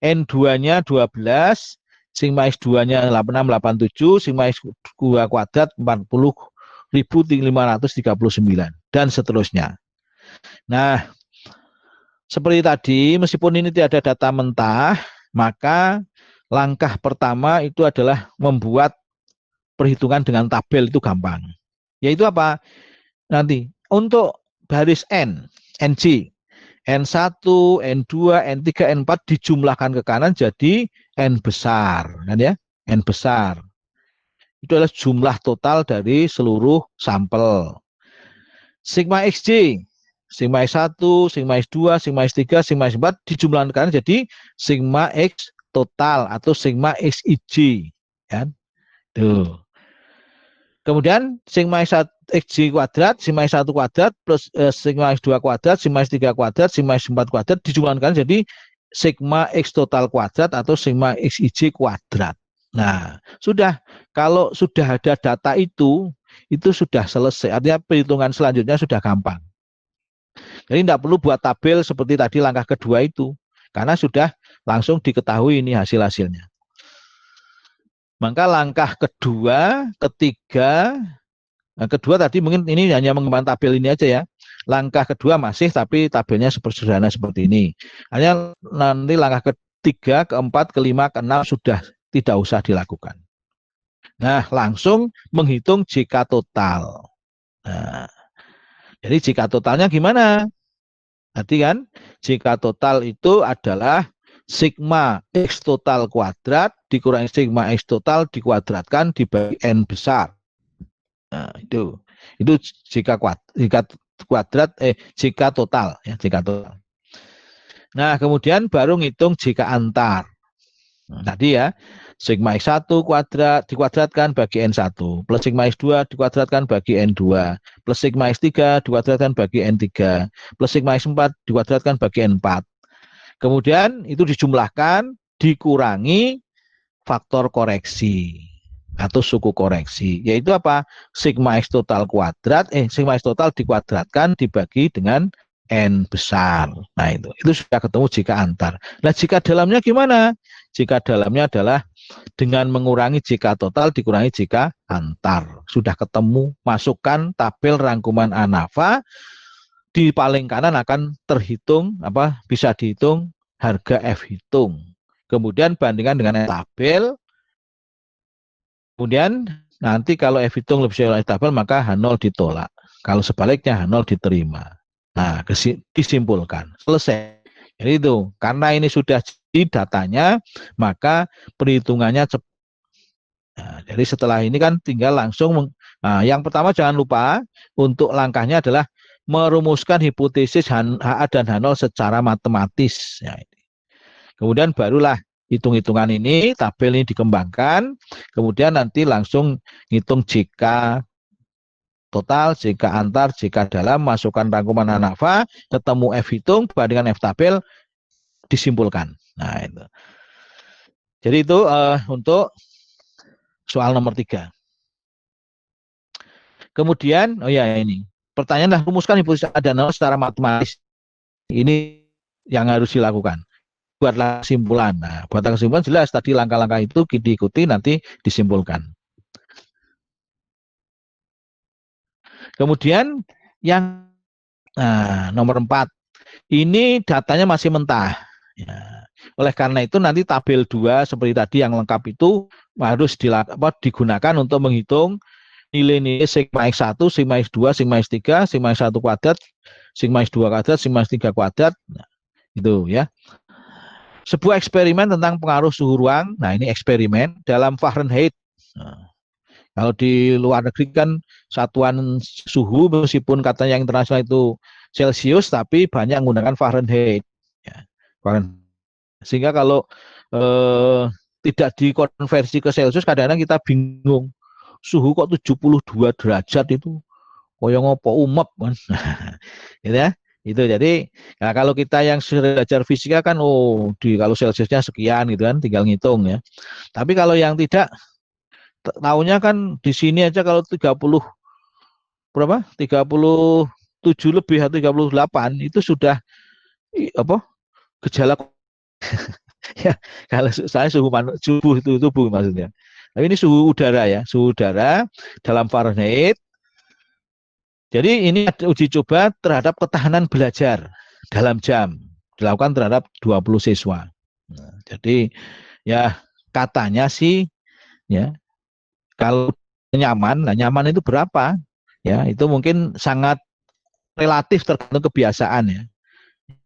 Speaker 1: N2-nya 12, sigma X2-nya 8687, sigma X2 kuadrat 40.539 dan seterusnya. Nah, seperti tadi, meskipun ini tidak ada data mentah, maka langkah pertama itu adalah membuat perhitungan dengan tabel, itu gampang. Yaitu apa? Nanti untuk baris N, NG, N1, N2, N3, N4 dijumlahkan ke kanan jadi N besar, kan, ya? N besar. Itu adalah jumlah total dari seluruh sampel. Sigma XJ, sigma X1, sigma X2, sigma X3, sigma X4 dijumlahkan ke kanan jadi sigma X total atau sigma XIJ, kan? Tuh. Kemudian sigma X kuadrat, sigma X1 kuadrat plus sigma X2 kuadrat, sigma X3 kuadrat, sigma X4 kuadrat dijumlahkan jadi sigma X total kuadrat atau sigma XIJ kuadrat. Nah, sudah, kalau sudah ada data itu sudah selesai. Artinya perhitungan selanjutnya sudah gampang. Jadi tidak perlu buat tabel seperti tadi langkah kedua itu, karena sudah langsung diketahui ini hasil-hasilnya. Maka langkah kedua, ketiga, Nah, kedua tadi mungkin ini hanya mengembangkan tabel ini aja ya. Langkah kedua masih tapi tabelnya sederhana seperti ini. Hanya nanti langkah ketiga, keempat, kelima, keenam sudah tidak usah dilakukan. Nah, langsung menghitung jika total. Nah, jadi jika totalnya gimana? Tadi kan jika total itu adalah sigma X total kuadrat dikurangi sigma X total dikuadratkan dibagi N besar. Nah, itu jika kuadrat jika total ya, jika total. Nah, kemudian baru ngitung jika antar. Nah, tadi ya, sigma X1 kuadrat dikuadratkan bagi N1 plus sigma X2 dikuadratkan bagi N2 plus sigma X3 dikuadratkan bagi N3 plus sigma X4 dikuadratkan bagi N4. Kemudian itu dijumlahkan dikurangi faktor koreksi atau suku koreksi, yaitu apa? Sigma X total kuadrat, sigma X total dikuadratkan dibagi dengan N besar. Nah, itu sudah ketemu jika antar. Nah, jika dalamnya gimana? Jika dalamnya adalah dengan mengurangi jika total dikurangi jika antar. Sudah ketemu, masukkan tabel rangkuman ANAFA, di paling kanan akan terhitung, bisa dihitung harga F hitung. Kemudian bandingkan dengan tabel. Kemudian nanti kalau F hitung lebih dari tabel maka H0 ditolak. Kalau sebaliknya H0 diterima. Nah, disimpulkan. Selesai. Jadi itu, karena ini sudah di datanya, maka perhitungannya cepat. Nah, jadi setelah ini kan tinggal langsung, yang pertama jangan lupa untuk langkahnya adalah merumuskan hipotesis HA dan H0 secara matematis. Ya, kemudian barulah hitung-hitungan ini, tabel ini dikembangkan, kemudian nanti langsung hitung jika total, jika antar, jika dalam, masukkan rangkuman ANAFA, ketemu F hitung, bandingkan F tabel, disimpulkan. Nah, itu. Jadi itu untuk soal nomor 3. Kemudian, ini. Pertanyaanlah rumuskan hipotesis A dan H secara matematis. Ini yang harus dilakukan. Buatlah kesimpulan. Nah, buatlah kesimpulan jelas tadi langkah-langkah itu diikuti nanti disimpulkan. Kemudian yang nomor 4. Ini datanya masih mentah. Ya. Oleh karena itu nanti tabel 2 seperti tadi yang lengkap itu harus digunakan untuk menghitung nilai-nilai sigma X1, sigma X2, sigma X3, sigma X1 kuadrat, sigma X2 kuadrat, sigma X3 kuadrat. Nah, itu ya. Sebuah eksperimen tentang pengaruh suhu ruang. Nah, ini eksperimen dalam Fahrenheit. Nah, kalau di luar negeri kan satuan suhu meskipun katanya yang internasional itu Celsius, tapi banyak menggunakan Fahrenheit. Ya, Fahrenheit. Sehingga kalau tidak dikonversi ke Celsius, kadang-kadang kita bingung. Suhu kok 72 derajat itu, koyo ngopo umep kan. Gitu ya. Itu jadi kalau kita yang sudah belajar fisika kan kalau Celsiusnya sekian gitu kan, tinggal ngitung ya. Tapi kalau yang tidak tahunya kan di sini aja kalau 37 lebih atau 38 itu sudah gejala ya. Kalau saya suhu itu tubuh maksudnya. Tapi ini suhu udara ya, suhu udara dalam Fahrenheit. Jadi ini ada uji coba terhadap ketahanan belajar dalam jam, dilakukan terhadap 20 siswa. Nah, jadi ya katanya sih ya kalau nyaman, nyaman itu berapa? Ya itu mungkin sangat relatif tergantung kebiasaan ya.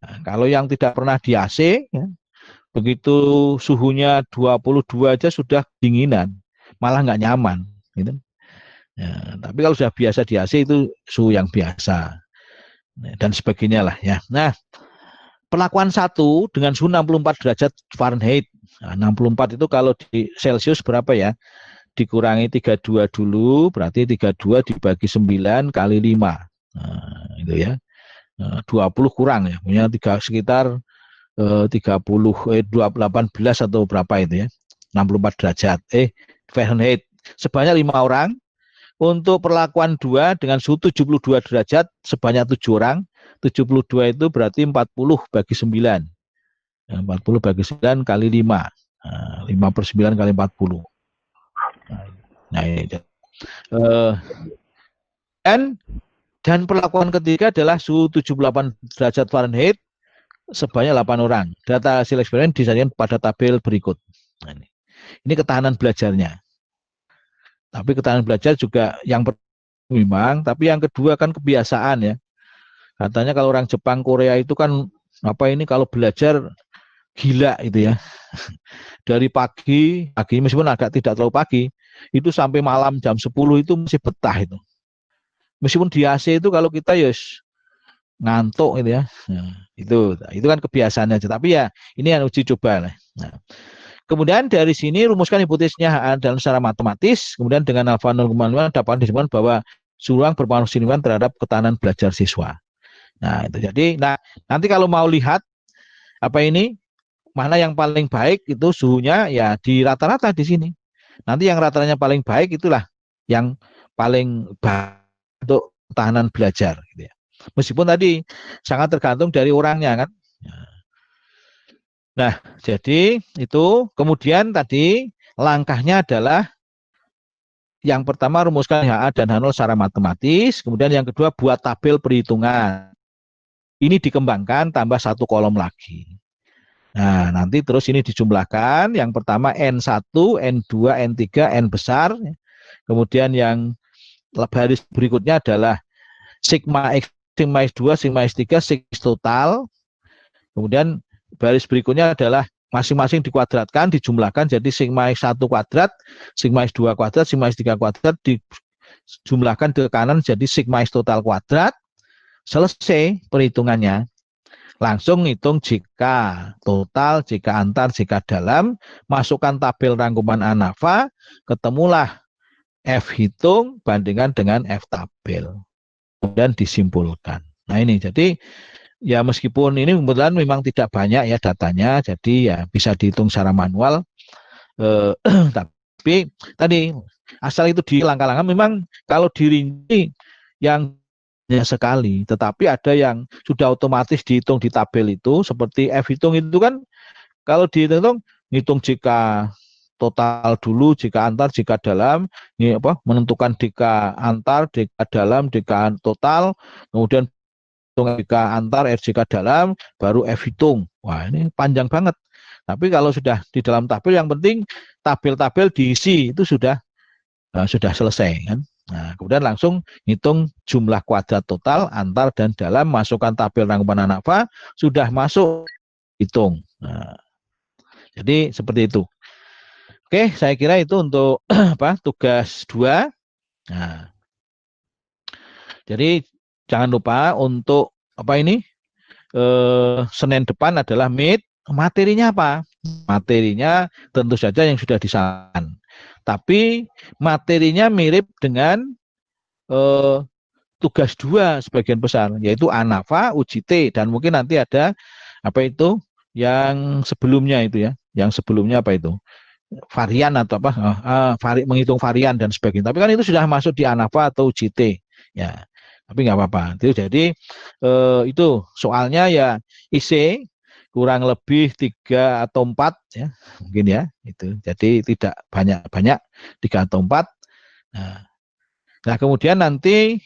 Speaker 1: Nah, kalau yang tidak pernah di AC, ya, begitu suhunya 22 aja sudah dinginan, malah nggak nyaman. Gitu. Ya, tapi kalau sudah biasa di AC itu suhu yang biasa dan sebagainya lah ya. Nah, perlakuan 1 dengan suhu 64 derajat Fahrenheit. Nah, 64 itu kalau di Celsius berapa ya? Dikurangi 32 dulu, berarti 32 dibagi 9 kali 5. Nah, itu ya. 20 kurang ya, punya sekitar 18 atau berapa itu ya. 64 derajat Fahrenheit. Sebanyak 5 orang. Untuk perlakuan 2 dengan suhu 72 derajat sebanyak 7 orang. 72 itu berarti 40 bagi 9. 40 bagi 9 kali 5. 5/9 kali 40. Nah ini Dan perlakuan ketiga adalah suhu 78 derajat Fahrenheit sebanyak 8 orang. Data hasil eksperimen disajikan pada tabel berikut. Nah, ini ketahanan belajarnya. Tapi ketahanan belajar juga yang memang, tapi yang kedua kan kebiasaan ya. Katanya kalau orang Jepang, Korea itu kan kalau belajar gila itu ya. Dari pagi meskipun agak tidak terlalu pagi, itu sampai malam jam 10 itu masih betah itu. Meskipun di AC itu kalau kita ngantuk gitu ya. Nah, itu kan kebiasaannya aja. Tapi ya ini yang uji coba lah. Nah, kemudian dari sini rumuskan hipotesisnya dalam secara matematis. Kemudian dengan alfa 0,5 dapat disebutkan bahwa suruhan berpengaruh signifikan terhadap ketahanan belajar siswa. Nah, itu jadi nanti kalau mau lihat mana yang paling baik itu suhunya ya di rata-rata di sini. Nanti yang rata-ratanya paling baik itulah yang paling baik untuk ketahanan belajar gitu ya. Meskipun tadi sangat tergantung dari orangnya kan. Nah, jadi itu kemudian tadi langkahnya adalah yang pertama rumuskan HA dan H0 secara matematis, kemudian yang kedua buat tabel perhitungan. Ini dikembangkan tambah satu kolom lagi. Nah, nanti terus ini dijumlahkan. Yang pertama N1, N2, N3, N besar. Kemudian yang baris berikutnya adalah sigma X, sigma X2, sigma X3, sigma X total. Kemudian baris berikutnya adalah masing-masing dikuadratkan, dijumlahkan jadi sigma X1 kuadrat, sigma X2 kuadrat, sigma X3 kuadrat dijumlahkan ke kanan jadi sigma X total kuadrat. Selesai perhitungannya. Langsung hitung jika total, jika antar, jika dalam, masukkan tabel rangkuman ANAFA, ketemulah F hitung bandingkan dengan F tabel. Kemudian disimpulkan. Nah ini jadi ya meskipun ini kebetulan memang tidak banyak ya datanya, jadi ya bisa dihitung secara manual. Tapi tadi asal itu di langkah-langkah memang kalau dirinci yang sekali, tetapi ada yang sudah otomatis dihitung di tabel itu, seperti F hitung itu kan kalau dihitung jika total dulu, jika antar, jika dalam, ini menentukan jika antar, jika dalam, jika total, kemudian jika antar, jika dalam, baru F hitung. Wah ini panjang banget. Tapi kalau sudah di dalam tabel, yang penting tabel-tabel diisi itu sudah selesai kan. Nah, kemudian langsung hitung jumlah kuadrat total antar dan dalam, masukkan tabel rangkuman ANAFA, sudah masuk hitung. Nah, jadi seperti itu. Oke, saya kira itu untuk tugas 2. Nah, jadi jangan lupa untuk Senin depan adalah meet. Materinya apa? Materinya tentu saja yang sudah disampaikan. Tapi materinya mirip dengan tugas 2 sebagian besar, yaitu ANAFA, UJT, dan mungkin nanti ada yang sebelumnya itu ya, yang sebelumnya varian atau menghitung varian dan sebagainya. Tapi kan itu sudah masuk di ANAFA atau UJT ya. Tapi nggak apa-apa. Itu jadi itu soalnya ya IC kurang lebih 3 atau 4 ya mungkin ya itu. Jadi tidak banyak 3 atau 4. Nah kemudian nanti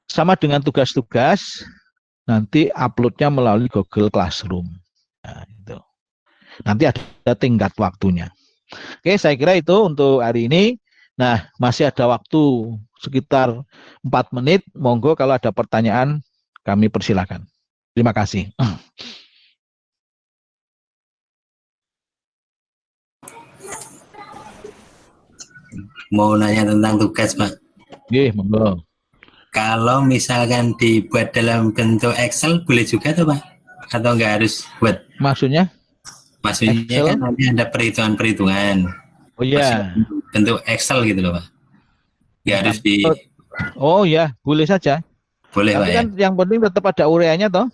Speaker 1: sama dengan tugas-tugas nanti uploadnya melalui Google Classroom. Nah, itu. Nanti ada tingkat waktunya. Oke, saya kira itu untuk hari ini. Nah, masih ada waktu sekitar 4 menit. Monggo kalau ada pertanyaan kami persilakan. Terima kasih.
Speaker 2: Mau nanya tentang tugas, Pak.
Speaker 1: Oke, monggo.
Speaker 2: Kalau misalkan dibuat dalam bentuk Excel boleh juga tuh, Pak? Atau nggak harus buat?
Speaker 1: Maksudnya
Speaker 2: Excel? Kan nanti ada perhitungan-perhitungan.
Speaker 1: Oh iya.
Speaker 2: Bentuk Excel gitu loh, Pak. Nggak harus di.
Speaker 1: Oh ya, boleh saja.
Speaker 2: Boleh,
Speaker 1: tapi
Speaker 2: Pak,
Speaker 1: kan yang penting tetap ada ureanya toh.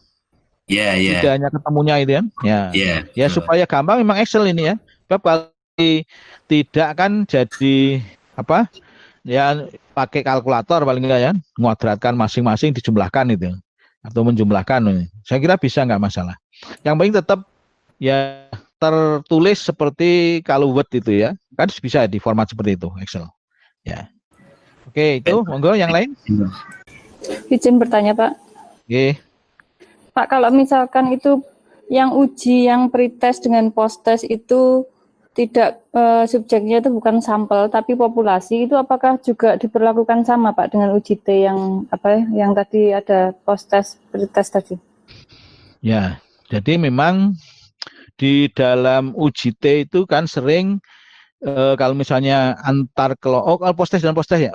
Speaker 2: Iya, iya.
Speaker 1: Tidak hanya ketemunya itu kan. Ya.
Speaker 2: Iya.
Speaker 1: Ya supaya gampang memang Excel ini ya. Sebab kalau tidak kan jadi ya pakai kalkulator paling enggak ya, menguadratkan masing-masing dijumlahkan itu atau menjumlahkan. Saya kira bisa nggak masalah. Yang penting tetap ya tertulis seperti kalau Word itu ya. Kan bisa di format seperti itu Excel. Ya. Oke, itu monggo yang lain.
Speaker 4: Izin bertanya, Pak.
Speaker 1: Oke.
Speaker 4: Pak, kalau misalkan itu yang uji yang pretest dengan post-test itu tidak subjeknya itu bukan sampel tapi populasi, itu apakah juga diperlakukan sama Pak dengan uji T yang yang tadi ada post-test pretest tadi?
Speaker 1: Ya, jadi memang di dalam uji T itu kan sering kalau misalnya antar kelompok, post-test dan post-test ya,